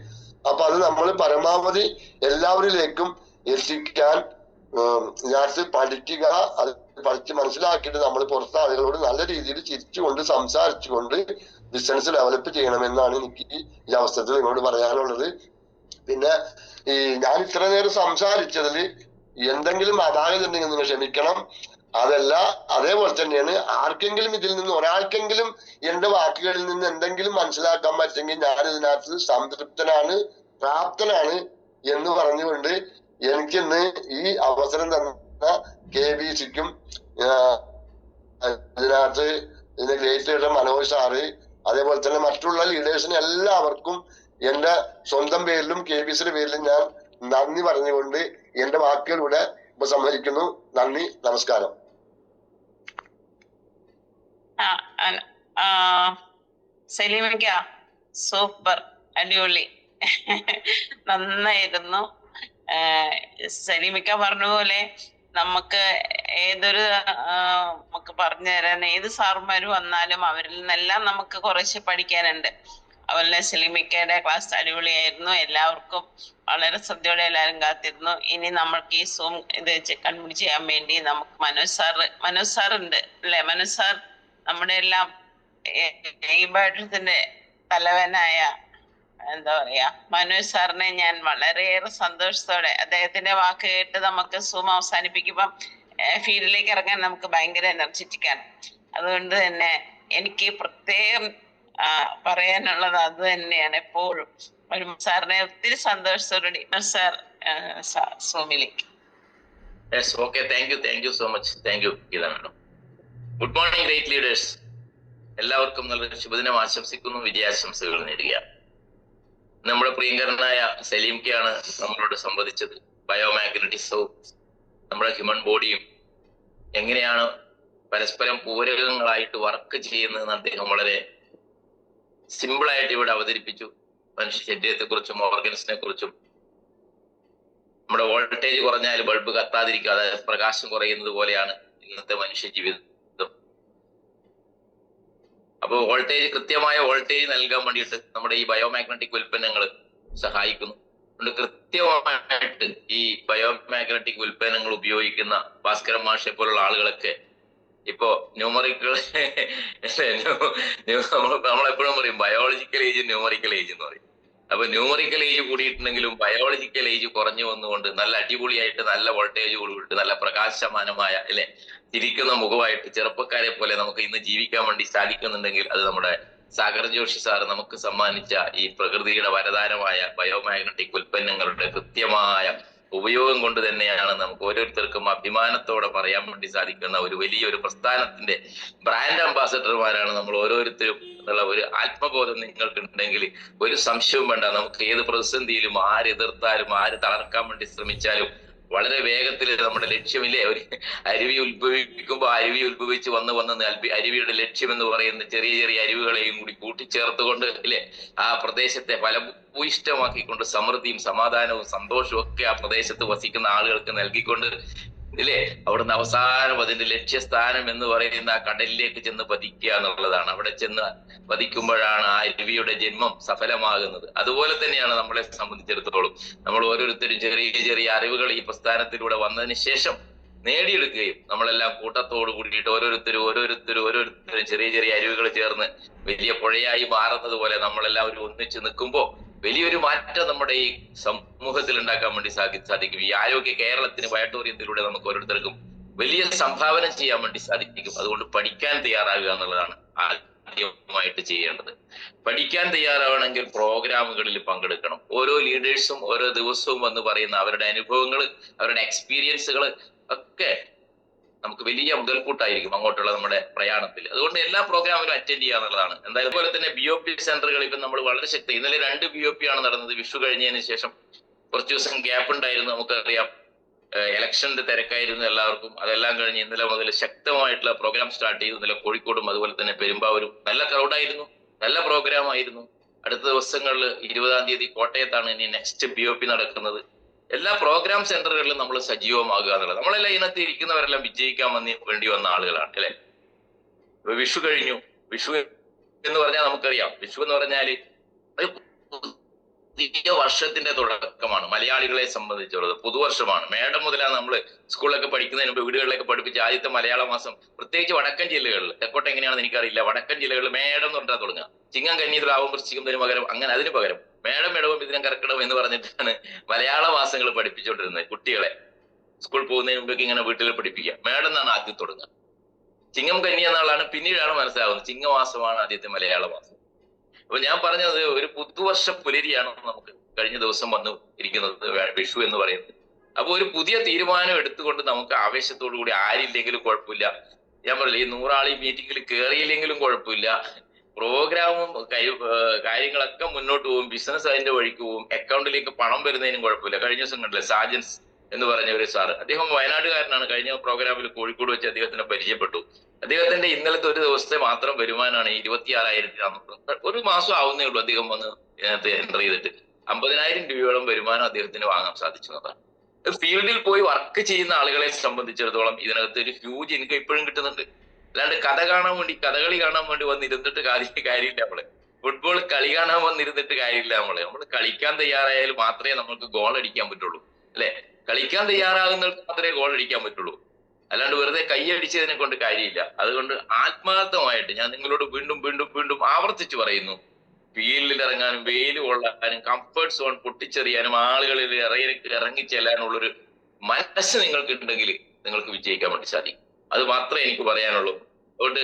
S1: അപ്പൊ അത് നമ്മൾ പരമാവധി എല്ലാവരിലേക്കും എത്തിക്കാൻ ഇതിനകത്ത് പഠിക്കുക. അത് പഠിച്ച് മനസ്സിലാക്കിയിട്ട് നമ്മൾ പുറത്തെ ആളുകളോട് നല്ല രീതിയിൽ ചിരിച്ചുകൊണ്ട് സംസാരിച്ചുകൊണ്ട് ബിസിനസ് ഡെവലപ്പ് ചെയ്യണമെന്നാണ് എനിക്ക് ഈ അവസരത്തിൽ നിങ്ങളോട് പറയാനുള്ളത്. പിന്നെ ഞാൻ ഇത്ര നേരം സംസാരിച്ചതിൽ എന്തെങ്കിലും അപാകത ഉണ്ടെങ്കിൽ നിങ്ങൾ ക്ഷമിക്കണം. അതല്ല, അതേപോലെ തന്നെയാണ് ആർക്കെങ്കിലും ഇതിൽ നിന്ന് ഒരാൾക്കെങ്കിലും എന്റെ വാക്കുകളിൽ നിന്ന് എന്തെങ്കിലും മനസ്സിലാക്കാൻ പറ്റുമെങ്കിൽ ഞാൻ ഇതിനകത്ത് സംതൃപ്തനാണ്, പ്രാപ്തനാണ് എന്ന് പറഞ്ഞുകൊണ്ട് എനിക്കിന്ന് ഈ അവസരം തന്ന KBCക്കും ഇതിനകത്ത് ഇതിന്റെ ഗ്രേറ്റ് ലീഡർ മനോജ് സാറ്, അതേപോലെ തന്നെ മറ്റുള്ള ലീഡേഴ്സിന് എല്ലാവർക്കും എന്റെ സ്വന്തം പേരിലും KBCയുടെ പേരിലും ഞാൻ നന്ദി പറഞ്ഞുകൊണ്ട് എന്റെ വാക്കുകളിലൂടെ ഉപസംഹരിക്കുന്നു. നന്ദി, നമസ്കാരം.
S2: സലീമിക്ക സൂപ്പർ, അടിപൊളി, നന്നായിരുന്നു. സലീമിക്ക പറഞ്ഞ പോലെ നമുക്ക് ഏതൊരു നമുക്ക് പറഞ്ഞു തരാൻ ഏത് സാറുമാര് വന്നാലും അവരിൽ നിന്നെല്ലാം നമുക്ക് കുറച്ച് പഠിക്കാനുണ്ട്. അതുപോലെ സലീമിക്കയുടെ ക്ലാസ് അടിപൊളിയായിരുന്നു. എല്ലാവർക്കും വളരെ ശ്രദ്ധയോടെ എല്ലാവരും കാത്തിരുന്നു. ഇനി നമ്മൾക്ക് ഈ സൂം ഇത് കൺമുടി ചെയ്യാൻ വേണ്ടി നമുക്ക് മനോജ് സാർ ഉണ്ട് അല്ലെ? മനോജ് സാർ നമ്മുടെ എല്ലാം ഈ ബാറ്റത്തിന്റെ തലവനായ എന്താ പറയാ മനോജ് സാറിനെ ഞാൻ വളരെയേറെ സന്തോഷത്തോടെ അദ്ദേഹത്തിന്റെ വാക്ക് കേട്ട് നമുക്ക് സൂം അവസാനിപ്പിക്കുമ്പം ഫീൽഡിലേക്ക് ഇറങ്ങാൻ നമുക്ക് ഭയങ്കര എനർജറ്റിക് ആണ്. അതുകൊണ്ട് തന്നെ എനിക്ക് പ്രത്യേകം പറയാനുള്ളത് അത് തന്നെയാണ്. എപ്പോഴും ഒരു സാറിനെ ഒത്തിരി സന്തോഷത്തോടെ സാർ സൂമിലേക്ക്.
S3: Thank you so much. Thank you Geetha madam. Good morning great leaders. എല്ലാവർക്കും നല്ലൊരു ശുഭദിനം ആശംസിക്കുന്നു, വിജയാശംസകൾ നേടുക. നമ്മുടെ പ്രിയങ്കരനായ സലീംക്കയാണ് നമ്മളോട് സംവദിച്ചത്. ബയോമാഗ്നറ്റിക്സവും നമ്മുടെ ഹ്യൂമൻ ബോഡിയും എങ്ങനെയാണ് പരസ്പരം പൂരകങ്ങളായിട്ട് വർക്ക് ചെയ്യുന്നതെന്ന് അദ്ദേഹം വളരെ സിമ്പിളായിട്ട് ഇവിടെ അവതരിപ്പിച്ചു. മനുഷ്യ ശരീരത്തെ കുറിച്ചും ഓർഗൻസിനെ കുറിച്ചും. നമ്മുടെ വോൾട്ടേജ് കുറഞ്ഞാൽ ബൾബ് കത്താതിരിക്കുക, അതായത് പ്രകാശം കുറയുന്നത് പോലെയാണ് ഇന്നത്തെ മനുഷ്യ ജീവിതം. അപ്പോൾ കൃത്യമായ വോൾട്ടേജ് നൽകാൻ വേണ്ടിയിട്ട് നമ്മുടെ ഈ ബയോമാഗ്നറ്റിക് ഉൽപ്പന്നങ്ങൾ സഹായിക്കുന്നു. അതുകൊണ്ട് കൃത്യമായിട്ട് ഈ ബയോമാഗ്നറ്റിക് ഉൽപ്പന്നങ്ങൾ ഉപയോഗിക്കുന്ന ഭാസ്കരൻ മാഷെ പോലുള്ള ആളുകളൊക്കെ ഇപ്പോ ന്യൂമറിക്കൽ നമ്മളെപ്പോഴും പറയും ബയോളജിക്കൽ ഏജ് ന്യൂമറിക്കൽ ഏജ് എന്ന് പറയും. അപ്പൊ ന്യൂമറിക്കൽ ഏജ് കൂടിയിട്ടുണ്ടെങ്കിലും ബയോളജിക്കൽ ഏജ് കുറഞ്ഞു വന്നുകൊണ്ട് നല്ല അടിപൊളിയായിട്ട് നല്ല വോൾട്ടേജ് കൊടുത്തിട്ട് നല്ല പ്രകാശമാനമായ അല്ലെ ചിരിക്കുന്ന മുഖമായിട്ട് ചെറുപ്പക്കാരെ പോലെ നമുക്ക് ഇന്ന് ജീവിക്കാൻ വേണ്ടി സാധിക്കുന്നുണ്ടെങ്കിൽ അത് നമ്മുടെ സാഗർ ജോഷി സാർ നമുക്ക് സമ്മാനിച്ച ഈ പ്രകൃതിയുടെ വരദാനമായ ബയോമാഗ്നറ്റിക് ഉൽപ്പന്നങ്ങളുടെ കൃത്യമായ ഉപയോഗം കൊണ്ട് തന്നെയാണ് നമുക്ക് ഓരോരുത്തർക്കും അഭിമാനത്തോടെ പറയാൻ വേണ്ടി സാധിക്കുന്ന ഒരു വലിയൊരു പ്രസ്ഥാനത്തിന്റെ ബ്രാൻഡ് അംബാസഡർമാരാണ് നമ്മൾ ഓരോരുത്തരും എന്നുള്ള ഒരു ആത്മബോധം നിങ്ങൾക്കുണ്ടെങ്കിൽ ഒരു സംശയവും വേണ്ട. നമുക്ക് ഏത് പ്രതിസന്ധിയിലും ആര് എതിർത്താലും ആര് തളർക്കാൻ വേണ്ടി ശ്രമിച്ചാലും വളരെ വേഗത്തിൽ നമ്മുടെ ലക്ഷ്യമില്ലേ, ഒരു അരുവി ഉത്ഭവിക്കുമ്പോൾ അരുവി ഉത്ഭവിച്ച് വന്ന് അരുവിയുടെ ലക്ഷ്യം എന്ന് പറയുന്ന ചെറിയ ചെറിയ അരുവികളെയും കൂടി കൂട്ടിച്ചേർത്തുകൊണ്ട് ഇല്ലേ ആ പ്രദേശത്തെ ഫലഭൂയിഷ്ടമാക്കിക്കൊണ്ട് സമൃദ്ധിയും സമാധാനവും സന്തോഷവും ഒക്കെ ആ പ്രദേശത്ത് വസിക്കുന്ന ആളുകൾക്ക് നൽകിക്കൊണ്ട് ഇല്ലേ അവിടുന്ന് അവസാനം അതിന്റെ ലക്ഷ്യസ്ഥാനം എന്ന് പറയുന്ന ആ കടലിലേക്ക് ചെന്ന് പതിക്കുക എന്നുള്ളതാണ്. അവിടെ ചെന്ന് പതിക്കുമ്പോഴാണ് ആ അരുവിയുടെ ജന്മം സഫലമാകുന്നത്. അതുപോലെ തന്നെയാണ് നമ്മളെ സംബന്ധിച്ചിടത്തോളം നമ്മൾ ഓരോരുത്തരും ചെറിയ ചെറിയ അറിവുകൾ ഈ പ്രസ്ഥാനത്തിലൂടെ വന്നതിന് ശേഷം നേടിയെടുക്കുകയും നമ്മളെല്ലാം കൂട്ടത്തോട് കൂടിയിട്ട് ഓരോരുത്തരും ചെറിയ ചെറിയ അരുവികൾ ചേർന്ന് വലിയ പുഴയായി മാറുന്നത് പോലെ നമ്മളെല്ലാവരും ഒന്നിച്ച് നിൽക്കുമ്പോൾ വലിയൊരു മാറ്റം നമ്മുടെ ഈ സമൂഹത്തിൽ ഉണ്ടാക്കാൻ വേണ്ടി സാധിക്കും. ഈ ആരോഗ്യ കേരളത്തിന് വയട്ടോറിയത്തിലൂടെ നമുക്ക് ഓരോരുത്തർക്കും വലിയ സംഭാവന ചെയ്യാൻ വേണ്ടി സാധിക്കും. അതുകൊണ്ട് പഠിക്കാൻ തയ്യാറാകുക എന്നുള്ളതാണ് ആദ്യമായിട്ട് ചെയ്യേണ്ടത്. പഠിക്കാൻ തയ്യാറാവണമെങ്കിൽ പ്രോഗ്രാമുകളിൽ പങ്കെടുക്കണം. ഓരോ ലീഡേഴ്സും ഓരോ ദിവസവും വന്ന് പറയുന്ന അവരുടെ അനുഭവങ്ങൾ, അവരുടെ എക്സ്പീരിയൻസുകൾ ഒക്കെ നമുക്ക് വലിയ മുതൽക്കൂട്ടായിരിക്കും അങ്ങോട്ടുള്ള നമ്മുടെ പ്രയാണത്തിൽ. അതുകൊണ്ട് എല്ലാ പ്രോഗ്രാമിലും അറ്റൻഡ് ചെയ്യുക എന്നുള്ളതാണ്. എന്തായാലും അതുപോലെ തന്നെ BOP സെന്ററുകൾ ഇപ്പം നമ്മൾ വളരെ ശക്തി. ഇന്നലെ 2 BOP ആണ് നടന്നത്. വിഷു കഴിഞ്ഞതിന് ശേഷം കുറച്ച് ദിവസം ഗ്യാപ്പ് ഉണ്ടായിരുന്നു. നമുക്കറിയാം ഇലക്ഷന്റെ തിരക്കായിരുന്നു എല്ലാവർക്കും. അതെല്ലാം കഴിഞ്ഞ് ഇന്നലെ മുതൽ ശക്തമായിട്ടുള്ള പ്രോഗ്രാം സ്റ്റാർട്ട് ചെയ്തു. ഇന്നലെ കോഴിക്കോടും അതുപോലെ തന്നെ പെരുമ്പാവൂരും നല്ല ക്രൗഡായിരുന്നു, നല്ല പ്രോഗ്രാം ആയിരുന്നു. അടുത്ത ദിവസങ്ങളിൽ 20-ാം തീയതി കോട്ടയത്താണ് ഇനി നെക്സ്റ്റ് BOP നടക്കുന്നത്. എല്ലാ പ്രോഗ്രാം സെന്ററുകളിലും നമ്മൾ സജീവമാകുക എന്നുള്ളത്. നമ്മളെല്ലാം ഇതിനകത്ത് ഇരിക്കുന്നവരെല്ലാം വിജയിക്കാൻ വേണ്ടി വന്ന ആളുകളാണ് അല്ലെ. വിഷു കഴിഞ്ഞു. വിഷു എന്ന് പറഞ്ഞാൽ നമുക്കറിയാം, വിഷു എന്ന് പറഞ്ഞാല് പുതിയ വർഷത്തിന്റെ തുടക്കമാണ്. മലയാളികളെ സംബന്ധിച്ചുള്ളത് പുതുവർഷമാണ്. മേടം മുതലാണ് നമ്മൾ സ്കൂളിലൊക്കെ പഠിക്കുന്നതിന് മുമ്പ് വീടുകളിലൊക്കെ പഠിപ്പിച്ച ആദ്യത്തെ മലയാള മാസം, പ്രത്യേകിച്ച് വടക്കൻ ജില്ലകളിൽ, തെക്കോട്ട് എങ്ങനെയാണെന്ന് എനിക്കറിയില്ല, വടക്കൻ ജില്ലകളിൽ മേടം എന്ന് പറഞ്ഞാൽ തുടങ്ങുക. ചിങ്ങം കന്നി തുലാവും വൃശ്ചികത്തിന് പകരം അങ്ങനെ അതിന് പകരം മേടം ഇടവും മിഥുനം കർക്കിടകം എന്ന് പറഞ്ഞിട്ടാണ് മലയാള മാസങ്ങൾ പഠിപ്പിച്ചുകൊണ്ടിരുന്നത്. കുട്ടികളെ സ്കൂൾ പോകുന്നതിന് മുമ്പൊക്കെ ഇങ്ങനെ വീട്ടിൽ പഠിപ്പിക്കുക. മേടം എന്നാണ് ആദ്യം തുടങ്ങുക. ചിങ്ങം കന്നി എന്നാളാണ് പിന്നീടാണ് മനസ്സിലാവുന്നത് ചിങ്ങമാസമാണ് ആദ്യത്തെ മലയാള മാസം. അപ്പൊ ഞാൻ പറഞ്ഞത് ഒരു പുതുവർഷ പുലരിയാണ് നമുക്ക് കഴിഞ്ഞ ദിവസം വന്നു ഇരിക്കുന്നത് വിഷു എന്ന് പറയുന്നത്. അപ്പൊ ഒരു പുതിയ തീരുമാനം എടുത്തുകൊണ്ട് നമുക്ക് ആവേശത്തോടു കൂടി ആരില്ലെങ്കിലും കുഴപ്പമില്ല. ഞാൻ പറയില്ല, ഈ 100 ആൾ ഈ മീറ്റിംഗിൽ കയറിയില്ലെങ്കിലും കുഴപ്പമില്ല. പ്രോഗ്രാമും കാര്യങ്ങളൊക്കെ മുന്നോട്ട് പോകും. ബിസിനസ് അതിന്റെ വഴിക്ക് പോകും. അക്കൗണ്ടിലേക്ക് പണം വരുന്നതിനും കുഴപ്പമില്ല. കഴിഞ്ഞ ദിവസം കണ്ടില്ലേ സാജൻസ് എന്ന് പറഞ്ഞ ഒരു സാറ്, അദ്ദേഹം വയനാട്ടുകാരനാണ്. കഴിഞ്ഞ പ്രോഗ്രാമിൽ കോഴിക്കോട് വെച്ച് അദ്ദേഹത്തിനെ പരിചയപ്പെട്ടു. അദ്ദേഹത്തിന്റെ ഇന്നലത്തെ ഒരു ദിവസത്തെ മാത്രം വരുമാനമാണ് 26,400. ഒരു മാസം ആവുന്നേ ഉള്ളൂ അദ്ദേഹം വന്ന് ഇതിനകത്ത് എൻ്റർ ചെയ്തിട്ട് 50,000 രൂപയോളം വരുമാനം അദ്ദേഹത്തിന് വാങ്ങാൻ സാധിച്ചതാണ്. ഫീൽഡിൽ പോയി വർക്ക് ചെയ്യുന്ന ആളുകളെ സംബന്ധിച്ചിടത്തോളം ഇതിനകത്ത് ഒരു ഹ്യൂജ് ഇൻകം ഇപ്പോഴും കിട്ടുന്നുണ്ട്. അല്ലാണ്ട് കഥകളി കാണാൻ വേണ്ടി വന്നിരുന്നിട്ട് കാര്യമില്ല. നമ്മള് ഫുട്ബോൾ കളി കാണാൻ വന്നിരുന്നിട്ട് കാര്യമില്ല. നമ്മൾ കളിക്കാൻ തയ്യാറായാൽ മാത്രമേ നമുക്ക് ഗോൾ അടിക്കാൻ പറ്റുള്ളൂ അല്ലെ. കളിക്കാൻ തയ്യാറാകുന്നവർക്ക് മാത്രമേ ഗോൾ അടിക്കാൻ പറ്റുള്ളൂ. അല്ലാണ്ട് വെറുതെ കൈയടിച്ചതിനെ കൊണ്ട് കാര്യമില്ല. അതുകൊണ്ട് ആത്മാർത്ഥമായിട്ട് ഞാൻ നിങ്ങളോട് വീണ്ടും ആവർത്തിച്ച് പറയുന്നു, ഫീൽഡിൽ ഇറങ്ങാനും വെയിൽ കൊള്ളാനും കംഫർട്ട് സോൺ പൊട്ടിച്ചെറിയാനും ആളുകളിൽ ഇറങ്ങി ചെല്ലാനുള്ളൊരു മനസ്സ് നിങ്ങൾക്ക് ഉണ്ടെങ്കിൽ നിങ്ങൾക്ക് വിജയിക്കാൻ വേണ്ടി സാധിക്കും. അത് മാത്രമേ എനിക്ക് പറയാനുള്ളൂ. അതുകൊണ്ട്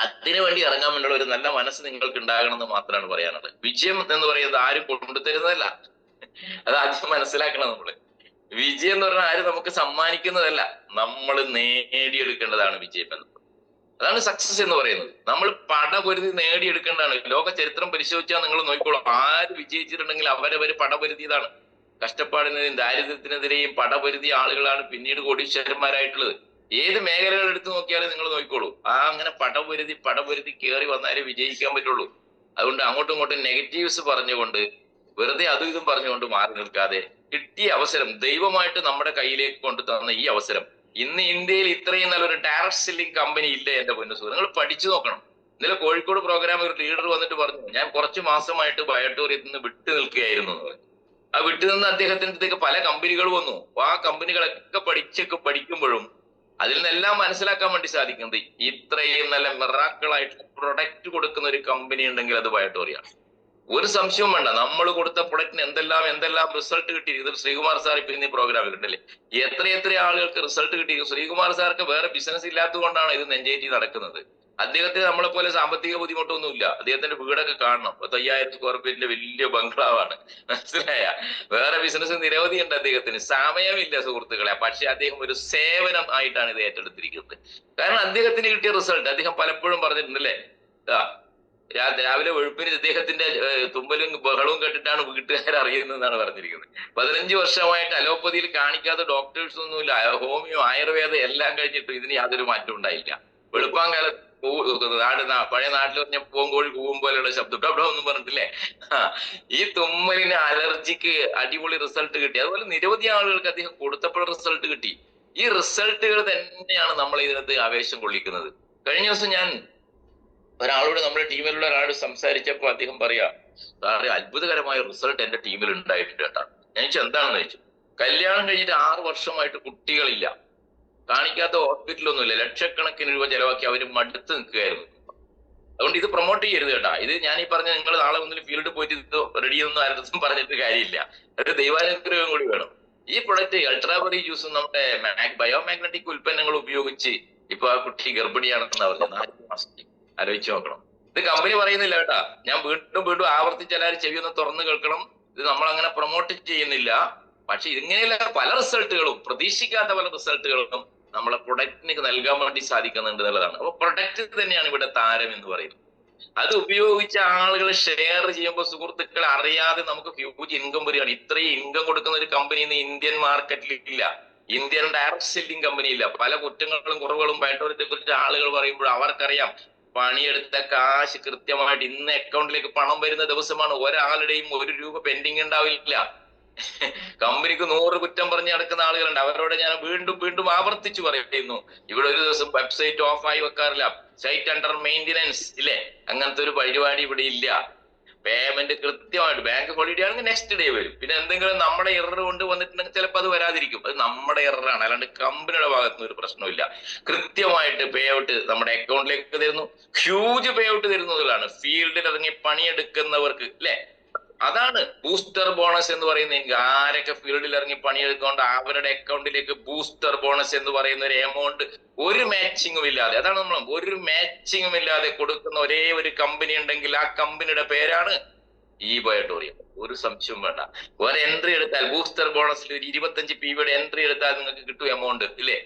S3: അതിനു വേണ്ടി ഇറങ്ങാൻ വേണ്ടിയുള്ള ഒരു നല്ല മനസ്സ് നിങ്ങൾക്ക് ഉണ്ടാകണം എന്ന് മാത്രമാണ് പറയാനുള്ളത്. വിജയം എന്ന് പറയുന്നത് ആരും കൊണ്ടുതരുന്നതല്ല. അത് ആദ്യം മനസ്സിലാക്കണം. നമ്മള് വിജയം എന്ന് പറഞ്ഞാൽ ആരും നമുക്ക് സമ്മാനിക്കുന്നതല്ല, നമ്മൾ നേടിയെടുക്കേണ്ടതാണ് വിജയം എന്നത്. അതാണ് സക്സസ് എന്ന് പറയുന്നത്. നമ്മൾ പടപൊരുതി നേടിയെടുക്കേണ്ടതാണ്. ലോക ചരിത്രം പരിശോധിച്ചാൽ നിങ്ങൾ നോക്കിക്കോളൂ, ആര് വിജയിച്ചിട്ടുണ്ടെങ്കിൽ അവരവര് പടപൊരുതിയതാണ്. കഷ്ടപ്പാടിനെതിരെയും ദാരിദ്ര്യത്തിനെതിരെയും പടപൊരുതിയ ആളുകളാണ് പിന്നീട് കോടീശ്വരന്മാരായിട്ടുള്ളത്. ഏത് മേഖലകൾ എടുത്തു നോക്കിയാലും നിങ്ങൾ നോക്കിക്കോളൂ, അങ്ങനെ പടപൊരുതി കയറി വന്നാലേ വിജയിക്കാൻ പറ്റുള്ളൂ. അതുകൊണ്ട് അങ്ങോട്ടും ഇങ്ങോട്ടും നെഗറ്റീവ്സ് പറഞ്ഞുകൊണ്ട് വെറുതെ അതും ഇതും പറഞ്ഞുകൊണ്ട് മാറി നിൽക്കാതെ കിട്ടിയ അവസരം, ദൈവമായിട്ട് നമ്മുടെ കയ്യിലേക്ക് കൊണ്ടു തന്ന ഈ അവസരം, ഇന്ന് ഇന്ത്യയിൽ ഇത്രയും നല്ലൊരു ഡയറക്ട് സെല്ലിംഗ് കമ്പനി ഇല്ല എന്റെ പൊന്നു സുഹൃത്ത്. നിങ്ങൾ പഠിച്ചു നോക്കണം. ഇന്നലെ കോഴിക്കോട് പ്രോഗ്രാം ഒരു ലീഡർ വന്നിട്ട് പറഞ്ഞു, ഞാൻ കുറച്ച് മാസമായിട്ട് ബയോട്ടോറിയത്തിൽ നിന്ന് വിട്ടു നിൽക്കുകയായിരുന്നു എന്ന് പറഞ്ഞു. ആ വിട്ടുനിന്ന് അദ്ദേഹത്തിന്റെ അടുത്തേക്ക് പല കമ്പനികൾ വന്നു. ആ കമ്പനികളൊക്കെ പഠിക്കുമ്പോഴും അതിൽ നിന്നെല്ലാം മനസ്സിലാക്കാൻ വേണ്ടി സാധിക്കുന്നത് ഇത്രയും നല്ല മിറാക്കിളായിട്ട് പ്രൊഡക്റ്റ് കൊടുക്കുന്ന ഒരു കമ്പനി ഉണ്ടെങ്കിൽ അത് ബയോട്ടോറിയാണ്. ഒരു സംശയവും വേണ്ട. നമ്മൾ കൊടുത്ത പ്രൊഡക്റ്റിന് എന്തെല്ലാം റിസൾട്ട് കിട്ടി. ഇത് ശ്രീകുമാർ സാർ ഇപ്പൊ ഇന്ന് പ്രോഗ്രാമിൽ ഉണ്ടല്ലേ, എത്ര ആളുകൾക്ക് റിസൾട്ട് കിട്ടി. ശ്രീകുമാർ സാർക്ക് വേറെ ബിസിനസ് ഇല്ലാത്തത് കൊണ്ടാണ് ഇത് നെഞ്ചേറ്റി നടക്കുന്നത്. അദ്ദേഹത്തിന് നമ്മളെ പോലെ സാമ്പത്തിക ബുദ്ധിമുട്ടൊന്നുമില്ല. അദ്ദേഹത്തിന്റെ വീടൊക്കെ കാണണം. 50,000 സ്ക്വയർ ഫീറ്റിന്റെ വലിയ ബംഗ്ലാവാണ്, മനസ്സിലായ. വേറെ ബിസിനസ് നിരവധി ഉണ്ട് അദ്ദേഹത്തിന്. സമയമില്ല സുഹൃത്തുക്കളെ. പക്ഷെ അദ്ദേഹം ഒരു സേവനം ആയിട്ടാണ് ഇത് ഏറ്റെടുത്തിരിക്കുന്നത്. കാരണം അദ്ദേഹത്തിന് കിട്ടിയ റിസൾട്ട് അദ്ദേഹം പലപ്പോഴും പറഞ്ഞിട്ടുണ്ടല്ലേ. രാവിലെ വെളുപ്പിന് അദ്ദേഹത്തിന്റെ തുമ്പലും ബഹളവും കേട്ടിട്ടാണ് വീട്ടുകാർ അറിയുന്നതെന്നാണ് പറഞ്ഞിരിക്കുന്നത്. 15 വർഷമായിട്ട് അലോപ്പതിയിൽ കാണിക്കാത്ത ഡോക്ടേഴ്സ് ഒന്നുമില്ല. ഹോമിയോ, ആയുർവേദം എല്ലാം കഴിഞ്ഞിട്ടും ഇതിന് യാതൊരു മാറ്റം ഉണ്ടായില്ല. വെളുപ്പാങ്കാലത്ത് പഴയ നാട്ടിൽ പറഞ്ഞ പൂങ്കോഴി കൂവും പോലെയുള്ള ശബ്ദം ഡബ്ഡോ എന്ന് പറഞ്ഞിട്ടില്ലേ. ഈ തുമ്മലിന് അലർജിക്ക് അടിപൊളി റിസൾട്ട് കിട്ടി. അതുപോലെ നിരവധി ആളുകൾക്ക് അദ്ദേഹം കൊടുത്തപ്പോൾ റിസൾട്ട് കിട്ടി. ഈ റിസൾട്ടുകൾ തന്നെയാണ് നമ്മൾ ഇതിനകത്ത് ആവേശം കൊള്ളിക്കുന്നത്. കഴിഞ്ഞ ദിവസം ഞാൻ ഒരാളോട്, നമ്മുടെ ടീമിലുള്ള ഒരാളോട് സംസാരിച്ചപ്പോ അദ്ദേഹം പറയാ, സാറേ അത്ഭുതകരമായ റിസൾട്ട് എന്റെ ടീമിൽ ഉണ്ടായിട്ടുണ്ട് കേട്ടാ. ഞാൻ ചോദിച്ചു എന്താണെന്ന് ചോദിച്ചു. കല്യാണം കഴിഞ്ഞിട്ട് 6 വർഷമായിട്ട് കുട്ടികളില്ല, കാണിക്കാത്ത ഹോസ്പിറ്റലൊന്നുമില്ല, ലക്ഷക്കണക്കിന് രൂപ ചെലവാക്കി അവര് മടുത്ത് നിൽക്കുകയായിരുന്നു. അതുകൊണ്ട് ഇത് പ്രൊമോട്ട് ചെയ്യരുത് കേട്ടാ. ഇത് ഞാൻ ഈ പറഞ്ഞ നിങ്ങൾ നാളെ മുന്നിൽ ഫീൽഡിൽ പോയിട്ട് ഇത് റെഡിയൊന്നും ആരും പറഞ്ഞിട്ട് കാര്യമില്ല. ഒരു ദൈവാനുഗ്രഹം കൂടി വേണം. ഈ പ്രൊഡക്റ്റ് അൾട്രാബെറി ജ്യൂസും നമ്മുടെ ബയോമാഗ്നറ്റിക് ഉൽപ്പന്നങ്ങൾ ഉപയോഗിച്ച് ഇപ്പൊ ആ കുട്ടി ഗർഭിണിയാണെന്ന് പറഞ്ഞു 4 മാസത്തിൽ. ആലോചിച്ച് നോക്കണം. ഇത് കമ്പനി പറയുന്നില്ല കേട്ടാ. ഞാൻ വീണ്ടും ആവർത്തിച്ച് എല്ലാവരും ചെവി ഒന്ന് തുറന്നു കേൾക്കണം. ഇത് നമ്മൾ അങ്ങനെ പ്രൊമോട്ട് ചെയ്യുന്നില്ല. പക്ഷെ ഇങ്ങനെയുള്ള പല റിസൾട്ടുകളും, പ്രതീക്ഷിക്കാത്ത പല റിസൾട്ടുകളും നമ്മളെ പ്രൊഡക്റ്റിന് നൽകാൻ വേണ്ടി സാധിക്കുന്നുണ്ട് എന്നുള്ളതാണ്. അപ്പൊ പ്രൊഡക്റ്റ് തന്നെയാണ് ഇവിടെ താരം എന്ന് പറയുന്നത്. അത് ഉപയോഗിച്ച ആളുകൾ ഷെയർ ചെയ്യുമ്പോൾ സുഹൃത്തുക്കളെ അറിയാതെ നമുക്ക് ഹ്യൂജ് ഇൻകം വരികയാണ്. ഇത്രയും ഇൻകം കൊടുക്കുന്ന ഒരു കമ്പനി ഇന്ന് ഇന്ത്യൻ മാർക്കറ്റിൽ ഇല്ല. ഇന്ത്യൻ ഡയറക്ട് സെല്ലിംഗ് കമ്പനി ഇല്ല. പല കുറ്റങ്ങളും കുറവുകളും ബയോട്ടോറിയത്തെ കുറിച്ച് ആളുകൾ പറയുമ്പോൾ അവർക്കറിയാം പണിയെടുത്ത കാശ് കൃത്യമായിട്ട് ഇന്ന് അക്കൗണ്ടിലേക്ക് പണം വരുന്ന ദിവസമാണ്. ഒരാളുടെയും 1 രൂപ പെൻഡിങ് ഉണ്ടാവില്ല. കമ്പനിക്ക് 100 കുറ്റം പറഞ്ഞ് നടക്കുന്ന ആളുകളുണ്ട്. അവരോട് ഞാൻ വീണ്ടും ആവർത്തിച്ചു പറയുന്നു, ഇവിടെ ഒരു ദിവസം വെബ്സൈറ്റ് ഓഫായി വെക്കാറില്ല. സൈറ്റ് അണ്ടർ മെയിൻ്റെനൻസ് ഇല്ലേ, അങ്ങനത്തെ ഒരു പരിപാടി ഇവിടെ ഇല്ല. പേയ്മെന്റ് കൃത്യമായിട്ട് ബാങ്ക് ഹോളിഡേ ആണെങ്കിൽ നെക്സ്റ്റ് ഡേ വരും. പിന്നെ എന്തെങ്കിലും നമ്മുടെ എറർ കൊണ്ട് വന്നിട്ടുണ്ടെങ്കിൽ ചിലപ്പോൾ അത് വരാതിരിക്കും. അത് നമ്മുടെ എററാണ്, അല്ലാണ്ട് കമ്പനിയുടെ ഭാഗത്തുനിന്ന് ഒരു പ്രശ്നമില്ല. കൃത്യമായിട്ട് പേ ഔട്ട് നമ്മുടെ അക്കൗണ്ടിലേക്ക് തരുന്നു. ഹ്യൂജ് പേ ഔട്ട് തരുന്നതിലാണ് ഫീൽഡിൽ ഇറങ്ങി പണിയെടുക്കുന്നവർക്ക് അല്ലെ. അതാണ് ബൂസ്റ്റർ ബോണസ് എന്ന് പറയുന്നത്. എനിക്ക് ആരൊക്കെ ഫീൽഡിൽ ഇറങ്ങി പണിയെടുക്കൊണ്ട് അവരുടെ അക്കൗണ്ടിലേക്ക് ബൂസ്റ്റർ ബോണസ് എന്ന് പറയുന്ന ഒരു എമൗണ്ട് ഒരു മാച്ചിങ്ങും ഇല്ലാതെ, അതാണ് നമ്മൾ ഒരു മാച്ചിങ്ങും ഇല്ലാതെ കൊടുക്കുന്ന ഒരേ ഒരു കമ്പനി ഉണ്ടെങ്കിൽ ആ കമ്പനിയുടെ പേരാണ് ഈ ബയോട്ടോറിയം. ഒരു സംശയവും വേണ്ട. ഒരു എൻട്രി എടുത്താൽ ബൂസ്റ്റർ ബോണസിൽ ഒരു 25 PV എൻട്രി എടുത്താൽ നിങ്ങൾക്ക് കിട്ടും എമൗണ്ട് ഇല്ലേ?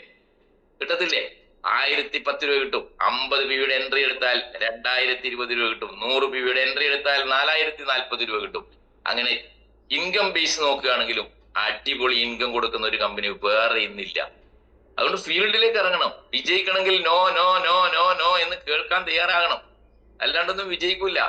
S3: കിട്ടത്തില്ലേ? 1010 രൂപ കിട്ടും. 50 PV എൻട്രി എടുത്താൽ 2020 രൂപ കിട്ടും. 100 PV എൻട്രി എടുത്താൽ 4040 രൂപ കിട്ടും. അങ്ങനെ ഇൻകം ബേസ് നോക്കുകയാണെങ്കിലും അടിപൊളി ഇൻകം കൊടുക്കുന്ന ഒരു കമ്പനി വേറെ ഇന്നില്ല. അതുകൊണ്ട് ഫീൽഡിലേക്ക് ഇറങ്ങണം. വിജയിക്കണമെങ്കിൽ no no no no no എന്ന് കേൾക്കാൻ തയ്യാറാകണം. അല്ലാണ്ടൊന്നും വിജയിക്കൂല.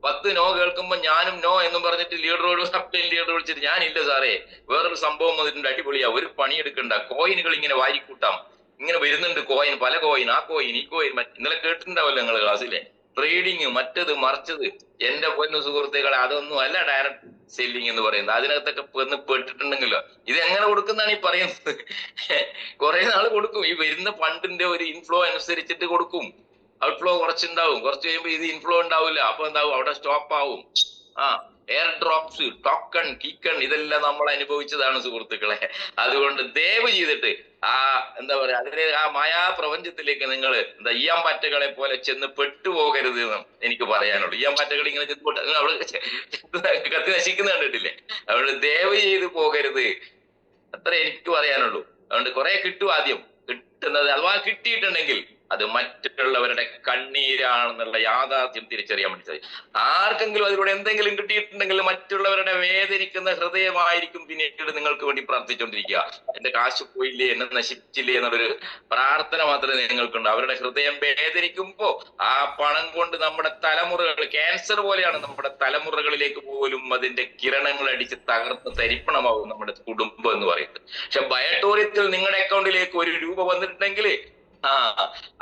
S3: 10 നോ കേൾക്കുമ്പോൾ ഞാനും നോ എന്നും പറഞ്ഞിട്ട് ലീഡറോട് സപ്ലൈൻ ലീഡർ വിളിച്ചിട്ട് ഞാനില്ല സാറേ, വേറൊരു സംഭവം വന്നിട്ടുണ്ട്, അടിപൊളിയാ, ഒരു പണിയെടുക്കണ്ട, കോയിനുകൾ ഇങ്ങനെ വാരിക്കൂട്ടാം, ഇങ്ങനെ വരുന്നുണ്ട് കോയിൻ, പല കോയിൻ, ആ കോയിൻ, ഈ കോയിൻ. ഇന്നലെ കേട്ടിട്ടുണ്ടാവല്ലോ നിങ്ങൾ ക്ലാസ്സിലെ ട്രേഡിങ്, മറ്റത് മറിച്ചത്. എന്റെ പൊന്നു സുഹൃത്തുക്കളെ, അതൊന്നും അല്ല ഡയറക്ട് സെല്ലിങ് എന്ന് പറയുന്നത്. അതിനകത്തൊക്കെ പെട്ടിട്ടുണ്ടെങ്കിലോ ഇത് എങ്ങനെ കൊടുക്കുന്നതാണ് ഈ പറയുന്നത്. കുറെ നാൾ കൊടുക്കും. ഈ വരുന്ന ഫണ്ടിന്റെ ഒരു ഇൻഫ്ലോ അനുസരിച്ചിട്ട് കൊടുക്കും. ഔട്ട്ഫ്ലോ കുറച്ചുണ്ടാവും, കുറച്ച് കഴിയുമ്പോൾ ഇത് ഇൻഫ്ലോ ഉണ്ടാവില്ല. അപ്പൊ എന്താവും, അവിടെ സ്റ്റോപ്പ് ആവും. എയർ ഡ്രോപ്സ്, ടോക്കൺ, കീക്കൺ ഇതെല്ലാം നമ്മൾ അനുഭവിച്ചതാണ് സുഹൃത്തുക്കളെ. അതുകൊണ്ട് ദയവ് ചെയ്തിട്ട് എന്താ പറയാ, അതിലെ ആ മായാപ്രപഞ്ചത്തിലേക്ക് നിങ്ങൾ ഈയാമ്പാറ്റകളെ പോലെ ചെന്ന് പെട്ടുപോകരുത് എന്ന് എനിക്ക് പറയാനുള്ളൂ. ഈയാമ്പാറ്റകൾ ഇങ്ങനെ ചെന്ന് അവിടെ കത്തി നശിക്കുന്ന കണ്ടിട്ടില്ലേ? അതുകൊണ്ട് ദയവ് ചെയ്ത് പോകരുത്, അത്ര എനിക്ക് പറയാനുള്ളൂ. അതുകൊണ്ട് കുറെ കിട്ടും. ആദ്യം കിട്ടുന്നത് അഥവാ കിട്ടിയിട്ടുണ്ടെങ്കിൽ അത് മറ്റുള്ളവരുടെ കണ്ണീരാണെന്നുള്ള യാഥാർത്ഥ്യം തിരിച്ചറിയാൻ വേണ്ടി സാധിക്കും. ആർക്കെങ്കിലും അതിലൂടെ എന്തെങ്കിലും കിട്ടിയിട്ടുണ്ടെങ്കിൽ മറ്റുള്ളവരുടെ വേദനിക്കുന്ന ഹൃദയമായിരിക്കും പിന്നീട് നിങ്ങൾക്ക് വേണ്ടി പ്രാർത്ഥിച്ചുകൊണ്ടിരിക്കുക. എന്റെ കാശ് പോയില്ലേ, എന്നെ നശിപ്പിച്ചില്ലേ എന്നുള്ളൊരു പ്രാർത്ഥന മാത്രമേ നിങ്ങൾക്കുണ്ട്. അവരുടെ ഹൃദയം വേദനിക്കുമ്പോ ആ പണം കൊണ്ട് നമ്മുടെ തലമുറകൾ, ക്യാൻസർ പോലെയാണ് നമ്മുടെ തലമുറകളിലേക്ക് പോലും അതിന്റെ കിരണങ്ങൾ അടിച്ച് തകർന്ന് തരിപ്പണമാവും നമ്മുടെ കുടുംബം എന്ന് പറയുന്നത്. പക്ഷെ ബയോട്ടോറിയത്തിൽ നിങ്ങളുടെ അക്കൗണ്ടിലേക്ക് 1 രൂപ വന്നിട്ടുണ്ടെങ്കിൽ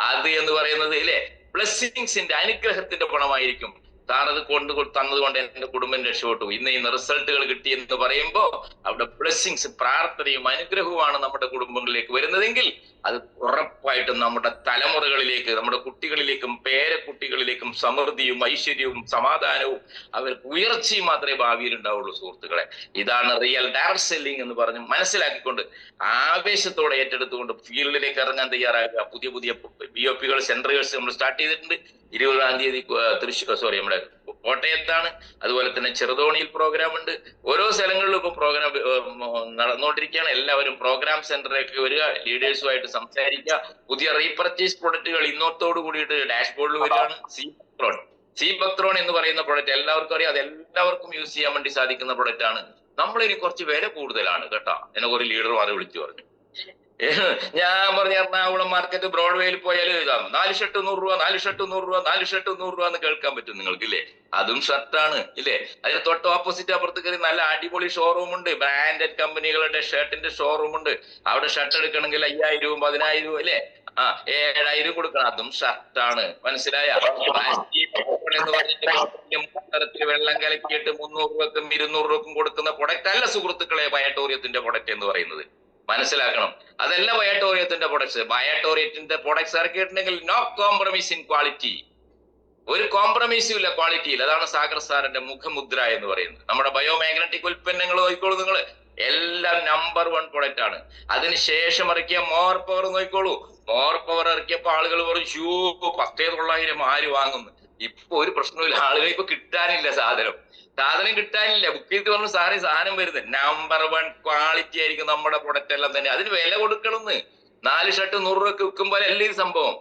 S3: അത് എന്ന് പറയുന്നത് ഇല്ലേ, ബ്ലെസ്സിങ്സിന്റെ, അനുഗ്രഹത്തിന്റെ പണമായിരിക്കും. സാർ അത് തന്നത് കൊണ്ട് എന്റെ കുടുംബം രക്ഷപ്പെട്ടു, ഇന്ന് റിസൾട്ടുകൾ കിട്ടി എന്ന് പറയുമ്പോ അവിടെ ബ്ലെസ്സിങ്സ്, പ്രാർത്ഥനയും അനുഗ്രഹവുമാണ് നമ്മുടെ കുടുംബങ്ങളിലേക്ക് വരുന്നതെങ്കിൽ അത് ഉറപ്പായിട്ടും നമ്മുടെ തലമുറകളിലേക്ക്, നമ്മുടെ കുട്ടികളിലേക്കും പേരക്കുട്ടികളിലേക്കും സമൃദ്ധിയും ഐശ്വര്യവും സമാധാനവും അവർക്ക് ഉയർച്ചയും മാത്രമേ ഭാവിയിൽ ഉണ്ടാവുള്ളൂ സുഹൃത്തുക്കളെ. ഇതാണ് റിയൽ ഡയറക്ട് സെല്ലിംഗ് എന്ന് പറഞ്ഞ് മനസ്സിലാക്കിക്കൊണ്ട് ആവേശത്തോടെ ഏറ്റെടുത്തുകൊണ്ട് ഫീൽഡിലേക്ക് ഇറങ്ങാൻ തയ്യാറാകുക. പുതിയ പുതിയ BOP സെന്ററുകൾ നമ്മൾ സ്റ്റാർട്ട് ചെയ്തിട്ടുണ്ട്. 20-ാം തീയതി നമ്മുടെ കോട്ടയത്താണ്, അതുപോലെ തന്നെ ചെറുതോണിയിൽ പ്രോഗ്രാം ഉണ്ട്. ഓരോ സ്ഥലങ്ങളിലും ഇപ്പൊ പ്രോഗ്രാം നടന്നുകൊണ്ടിരിക്കുകയാണ്. എല്ലാവരും പ്രോഗ്രാം സെന്ററിലേക്ക് വരിക, ലീഡേഴ്സുമായിട്ട് സംസാരിക്കുക. പുതിയ റീപർച്ചേസ് പ്രൊഡക്റ്റുകൾ ഇന്നത്തോട് കൂടിയിട്ട് ഡാഷ്ബോർഡിൽ വരികയാണ്. സീബക്ത്രോൺ എന്ന് പറയുന്ന പ്രൊഡക്റ്റ് എല്ലാവർക്കും അറിയാം, അത് എല്ലാവർക്കും യൂസ് ചെയ്യാൻ വേണ്ടി സാധിക്കുന്ന പ്രൊഡക്റ്റ് ആണ്. നമ്മളിനി കുറച്ച് വില കൂടുതലാണ് കേട്ടോ. എന്നെ ഒരു ലീഡർമാരെ വിളിച്ചു പറഞ്ഞു, ഞാൻ പറഞ്ഞ എറണാകുളം മാർക്കറ്റ് ബ്രോഡ്വേയിൽ പോയാൽ 4 ഷർട്ട് 100 രൂപ, 4 ഷർട്ട് 100 രൂപ, 4 ഷർട്ട് 100 രൂപ എന്ന് കേൾക്കാൻ പറ്റും നിങ്ങൾക്ക് ഇല്ലേ? അതും ഷർട്ടാണ് ഇല്ലേ? അതിന് തൊട്ട് ഓപ്പോസിറ്റ് അപ്പുറത്ത് കയറി നല്ല അടിപൊളി ഷോറൂം ഉണ്ട്, ബ്രാൻഡഡ് കമ്പനികളുടെ ഷർട്ടിന്റെ ഷോറൂം ഉണ്ട്. അവിടെ ഷർട്ട് എടുക്കണമെങ്കിൽ 5000 10,000 രൂപ അല്ലേ? 7,000 കൊടുക്കണം. അതും ഷർട്ടാണ്, മനസ്സിലായ? എന്ന് പറഞ്ഞിട്ട് വെള്ളം കലക്കിയിട്ട് 300 രൂപക്കും 200 രൂപക്കും കൊടുക്കുന്ന പ്രൊഡക്റ്റ് അല്ല സുഹൃത്തുക്കളെ ബയോട്ടോറിയത്തിന്റെ പ്രൊഡക്റ്റ് എന്ന് പറയുന്നത്. മനസ്സിലാക്കണം, അതല്ല ബയോട്ടോറിയത്തിന്റെ പ്രൊഡക്ട്സ്. ബയോട്ടോറിയത്തിന്റെ പ്രൊഡക്ട്സ് ഇറക്കിയിട്ടുണ്ടെങ്കിൽ നോ കോംപ്രമൈസ് ഇൻ ക്വാളിറ്റി, ഒരു കോംപ്രമൈസും ഇല്ല ക്വാളിറ്റിയിൽ. അതാണ് സാഗർ സാറിന്റെ മുഖമുദ്ര എന്ന് പറയുന്നത്. നമ്മുടെ ബയോമാഗ്നറ്റിക് ഉൽപ്പന്നങ്ങൾ നോക്കിക്കോളൂ നിങ്ങൾ, എല്ലാം നമ്പർ 1 പ്രൊഡക്റ്റ് ആണ്. അതിനുശേഷം ഇറക്കിയ മോർ പവർ നോക്കിക്കോളൂ. മോർ പവർ ഇറക്കിയപ്പോ ആളുകൾ പറയും 10,900 ആര് വാങ്ങുന്നു. ഇപ്പൊ ഒരു പ്രശ്നമില്ല, ആളുകൾ ഇപ്പൊ കിട്ടാനില്ല, സാധനം കിട്ടാനില്ല. ബുക്ക് ചെയ്ത് പറഞ്ഞു സാറേ സാധനം വരുന്നത് നമ്പർ 1 ക്വാളിറ്റി ആയിരിക്കും നമ്മുടെ പ്രൊഡക്റ്റ് എല്ലാം തന്നെ. അതിന് വില കൊടുക്കണമെന്ന്. 4 ഷർട്ട് 100 രൂപയ്ക്ക് വിൽക്കുമ്പോൾ അല്ലേ ഈ സംഭവം?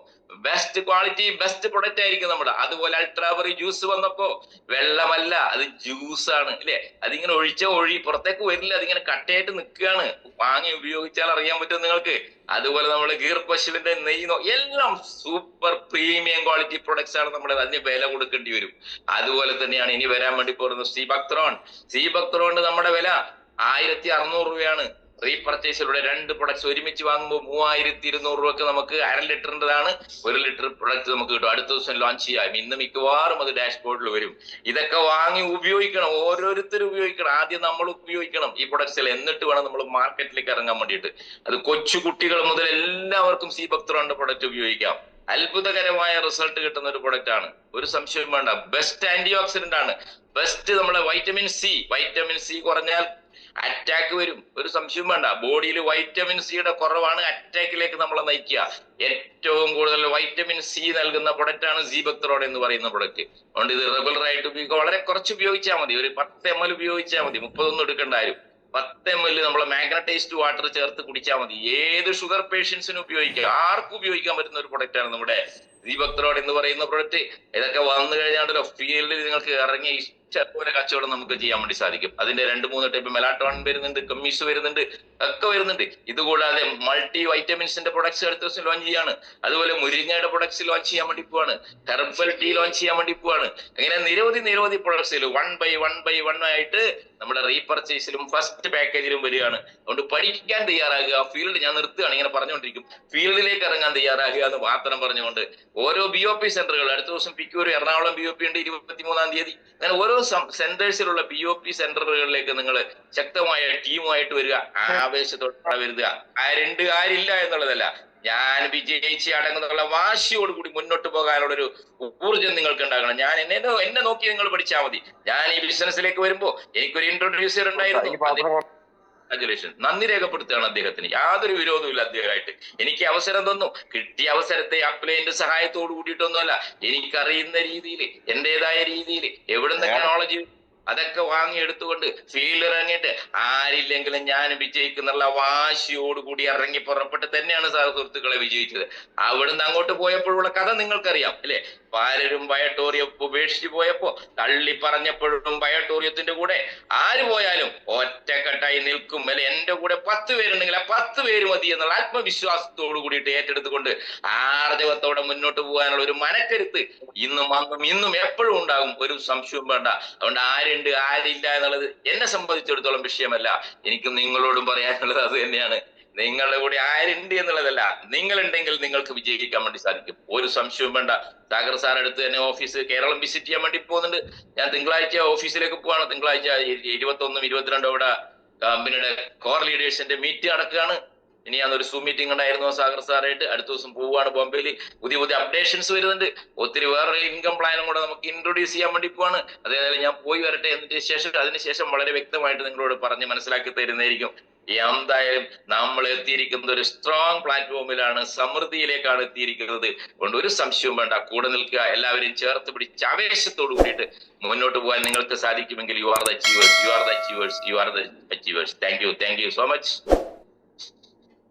S3: ബെസ്റ്റ് ക്വാളിറ്റി ബെസ്റ്റ് പ്രൊഡക്റ്റ് ആയിരിക്കും നമ്മുടെ. അതുപോലെ അൾട്രാബറി ജ്യൂസ് വന്നപ്പോ വെള്ളമല്ല, അത് ജ്യൂസാണ് ഇല്ലേ? അതിങ്ങനെ ഒഴി പുറത്തേക്ക് വരില്ല, അതിങ്ങനെ കട്ടയായിട്ട് നിൽക്കുകയാണ്. വാങ്ങി ഉപയോഗിച്ചാൽ അറിയാൻ പറ്റും നിങ്ങൾക്ക്. അതുപോലെ നമ്മള് ഗീർ പശുവിന്റെ നെയ്യ് എല്ലാം സൂപ്പർ പ്രീമിയം ക്വാളിറ്റി പ്രൊഡക്ട്സ് ആണ് നമ്മുടെ. അതിന് വില കൊടുക്കേണ്ടി വരും. അതുപോലെ തന്നെയാണ് ഇനി വരാൻ വേണ്ടി പോകുന്നത് സീബക്ത്രോണിന്റെ നമ്മുടെ വില 1,600 രൂപയാണ്. റീപർച്ചേസിലൂടെ 2 പ്രൊഡക്ട്സ് ഒരുമിച്ച് വാങ്ങുമ്പോൾ 3,200 രൂപക്ക് നമുക്ക് 1/2 ലിറ്ററിൻ്റെതാണ്. 1 ലിറ്റർ പ്രൊഡക്റ്റ് നമുക്ക് കിട്ടും. അടുത്ത ദിവസം ലോഞ്ച് ചെയ്യാം. ഇന്ന് മിക്കവാറും അത് ഡാഷ്ബോർഡിൽ വരും. ഇതൊക്കെ വാങ്ങി ഉപയോഗിക്കണം, ഓരോരുത്തരും ഉപയോഗിക്കണം. ആദ്യം നമ്മൾ ഉപയോഗിക്കണം ഈ പ്രൊഡക്ട്സിൽ, എന്നിട്ട് വേണം നമ്മൾ മാർക്കറ്റിലേക്ക് ഇറങ്ങാൻ വേണ്ടിയിട്ട്. അത് കൊച്ചു കുട്ടികൾ മുതൽ എല്ലാവർക്കും സീബക്ത്രോണിന്റെ പ്രൊഡക്റ്റ് ഉപയോഗിക്കാം. അത്ഭുതകരമായ റിസൾട്ട് കിട്ടുന്ന ഒരു പ്രൊഡക്റ്റ് ആണ്, ഒരു സംശയവും വേണ്ട. ബെസ്റ്റ് ആന്റി ഓക്സിഡന്റ് ആണ്. ബെസ്റ്റ് നമ്മളെ വൈറ്റമിൻ സി കുറഞ്ഞാൽ അറ്റാക്ക് വരും, ഒരു സംശയവും വേണ്ട. ബോഡിയിൽ വൈറ്റമിൻ സിയുടെ കുറവാണ് അറ്റാക്കിലേക്ക് നമ്മളെ നയിക്കുക. ഏറ്റവും കൂടുതൽ വൈറ്റമിൻ സി നൽകുന്ന പ്രൊഡക്റ്റ് ആണ് സീബക്ത്രോൺ എന്ന് പറയുന്ന പ്രൊഡക്റ്റ്. അതുകൊണ്ട് ഇത് റെഗുലർ ആയിട്ട് ഉപയോഗിക്കുക. വളരെ കുറച്ച് ഉപയോഗിച്ചാൽ മതി, ഒരു 10 ml ഉപയോഗിച്ചാൽ മതി, 30 എടുക്കേണ്ട ആരും. 10 ml നമ്മളെ മാഗ്നറ്റൈസ്ഡ് വാട്ടർ ചേർത്ത് കുടിച്ചാൽ മതി. ഏത് ഷുഗർ പേഷ്യൻസിനും ഉപയോഗിക്കാം, ആർക്കും ഉപയോഗിക്കാൻ പറ്റുന്ന ഒരു പ്രൊഡക്റ്റ് ആണ് നമ്മുടെ സീബക്ത്രോൺ എന്ന് പറയുന്ന പ്രൊഡക്റ്റ്. ഇതൊക്കെ വന്നു കഴിഞ്ഞാണ്ടല്ലോ ഫീൽഡിൽ നിങ്ങൾക്ക് ഇറങ്ങി പോലെ കച്ചവടം നമുക്ക് ചെയ്യാൻ വേണ്ടി സാധിക്കും. അതിന്റെ 2-3 ടൈപ്പ് മെലാട്ടോൺ വരുന്നുണ്ട്, കമ്മീസ് വരുന്നുണ്ട്, ഒക്കെ വരുന്നുണ്ട്. ഇതുകൂടാതെ മൾട്ടി വൈറ്റമിൻസിന്റെ പ്രൊഡക്ട്സ് അടുത്ത ദിവസം ലോഞ്ച് ചെയ്യാണ്. അതുപോലെ മുരിങ്ങയുടെ പ്രൊഡക്ട്സ് ലോഞ്ച് ചെയ്യാൻ വേണ്ടി പോവാണ്. ഹെർബൽ ടീ ലോഞ്ച് ചെയ്യാൻ വേണ്ടി പോവാണ്. അങ്ങനെ നിരവധി പ്രൊഡക്ട്സിൽ 1 ആയിട്ട് നമ്മുടെ റീപർച്ചേസിലും ഫസ്റ്റ് പാക്കേജിലും വരികയാണ്. അതുകൊണ്ട് പഠിക്കാൻ തയ്യാറാകുക. ഫീൽഡ് ഞാൻ നിർത്തുകയാണ്, ഇങ്ങനെ പറഞ്ഞുകൊണ്ടിരിക്കും. ഫീൽഡിലേക്ക് ഇറങ്ങാൻ തയ്യാറാകുക എന്ന് മാത്രം പറഞ്ഞുകൊണ്ട് ഓരോ BOP സെന്ററുകൾ അടുത്ത ദിവസം പിക്കൂർ എറണാകുളം BOP ഉണ്ട് 23-ാം തീയതി. അങ്ങനെ ഓരോ സെന്റേഴ്സിലുള്ള BOP സെന്ററുകളിലേക്ക് നിങ്ങൾ ശക്തമായ ടീമുമായിട്ട് വരിക, ആവേശത്തോടെ വരുക. ആരില്ല എന്നുള്ളതല്ല, ഞാൻ വിജയിച്ച് അടങ്ങുന്നുള്ള വാശിയോടുകൂടി മുന്നോട്ട് പോകാനുള്ള ഒരു ഊർജ്ജം നിങ്ങൾക്ക് ഉണ്ടാകണം. ഞാൻ എന്നെ നോക്കി നിങ്ങൾ പഠിച്ചാൽ മതി. ഞാൻ ഈ ബിസിനസ്സിലേക്ക് വരുമ്പോ എനിക്കൊരു ഇൻട്രൊഡ്യൂസർ ഉണ്ടായിരുന്നു. നന്ദി രേഖപ്പെടുത്തുകയാണ് അദ്ദേഹത്തിന്. യാതൊരു വിരോധവും ഇല്ല അദ്ദേഹമായിട്ട്. എനിക്ക് അവസരം തന്നു, കിട്ടിയ അവസരത്തെ അപ്ലൈന്റെ സഹായത്തോട് കൂടിയിട്ടൊന്നുമല്ല, എനിക്കറിയുന്ന രീതിയിൽ എന്റേതായ രീതിയിൽ എവിടുന്ന് ടെക്നോളജി അതൊക്കെ വാങ്ങിയെടുത്തുകൊണ്ട് ഫീൽഡ് ഇറങ്ങിയിട്ട് ആരില്ലെങ്കിലും ഞാൻ വിജയിക്കുന്നുള്ള വാശിയോടുകൂടി ഇറങ്ങി പുറപ്പെട്ട് തന്നെയാണ് സുഹൃത്തുക്കളെ വിജയിച്ചത്. അവിടുന്ന് അങ്ങോട്ട് പോയപ്പോഴുള്ള കഥ നിങ്ങൾക്കറിയാം അല്ലെ? പലരും ബയോട്ടോറിയം ഉപേക്ഷിച്ച് പോയപ്പോ തള്ളി പറഞ്ഞപ്പോഴും ബയോട്ടോറിയത്തിന്റെ കൂടെ ആര് പോയാലും ഒറ്റക്കെട്ടായി നിൽക്കും അല്ലെ? എന്റെ കൂടെ 10 പേരുണ്ടെങ്കിൽ ആ 10 പേര് മതി എന്നുള്ള ആത്മവിശ്വാസത്തോടു കൂടിയിട്ട് ഏറ്റെടുത്തുകൊണ്ട് ആർജവത്തോടെ മുന്നോട്ട് പോകാനുള്ള ഒരു മനക്കരുത്ത് ഇന്നും എപ്പോഴും ഉണ്ടാകും, ഒരു സംശയവും വേണ്ട. അതുകൊണ്ട് ആരില്ല എന്നുള്ളത് എന്നെ സംബന്ധിച്ചിടത്തോളം വിഷയമല്ല. എനിക്കും നിങ്ങളോടും പറയാനുള്ളത് അത് തന്നെയാണ്. നിങ്ങളുടെ കൂടെ ആരുണ്ട് എന്നുള്ളതല്ല, നിങ്ങളുണ്ടെങ്കിൽ നിങ്ങൾക്ക് വിജയിക്കാൻ വേണ്ടി സാധിക്കും, ഒരു സംശയവും വേണ്ട. സാഗർ സാർ അടുത്ത് തന്നെ ഓഫീസ് കേരളം വിസിറ്റ് ചെയ്യാൻ വേണ്ടി പോകുന്നുണ്ട്. ഞാൻ തിങ്കളാഴ്ച ഓഫീസിലേക്ക് പോവാണ്. തിങ്കളാഴ്ച 21-22 അവിടെ കമ്പനിയുടെ കോർ ലീഡേഴ്സിന്റെ മീറ്റ് നടക്കുകയാണ്. ഇനി അന്നൊരു സൂം മീറ്റിംഗ് ഉണ്ടായിരുന്നു സാഗർ സാറായിട്ട്. അടുത്ത ദിവസം പോവുകയാണ് ബോംബെയിൽ. പുതിയ പുതിയ അപ്ഡേഷൻസ് വരുന്നുണ്ട്. ഒത്തിരി വേറെ ഇൻകം പ്ലാനും കൂടെ നമുക്ക് ഇൻട്രൊഡ്യൂസ് ചെയ്യാൻ വേണ്ടി പോവാണ്. അതേപോലെ ഞാൻ പോയി വരട്ടെ. അതിനുശേഷം വളരെ വ്യക്തമായിട്ട് നിങ്ങളോട് പറഞ്ഞ് മനസ്സിലാക്കി തരുന്നതായിരിക്കും. എന്തായാലും നമ്മൾ എത്തിയിരിക്കുന്നത് ഒരു സ്ട്രോങ് പ്ലാറ്റ്ഫോമിലാണ്, സമൃദ്ധിയിലേക്കാണ് എത്തിയിരിക്കുന്നത്. അതുകൊണ്ട് ഒരു സംശയവും വേണ്ട, കൂടെ നിൽക്കുക, എല്ലാവരും ചേർത്ത് പിടിച്ച് ആവേശത്തോടു കൂടിയിട്ട് മുന്നോട്ട് പോകാൻ നിങ്ങൾക്ക് സാധിക്കുമെങ്കിൽ you are the achievers, you are the achievers, you are the achievers. Thank you so much.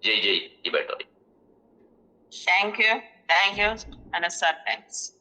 S3: ജയ് ജയ് ഇബേട്ടോ.
S2: Thank you, Anas sir. Thanks.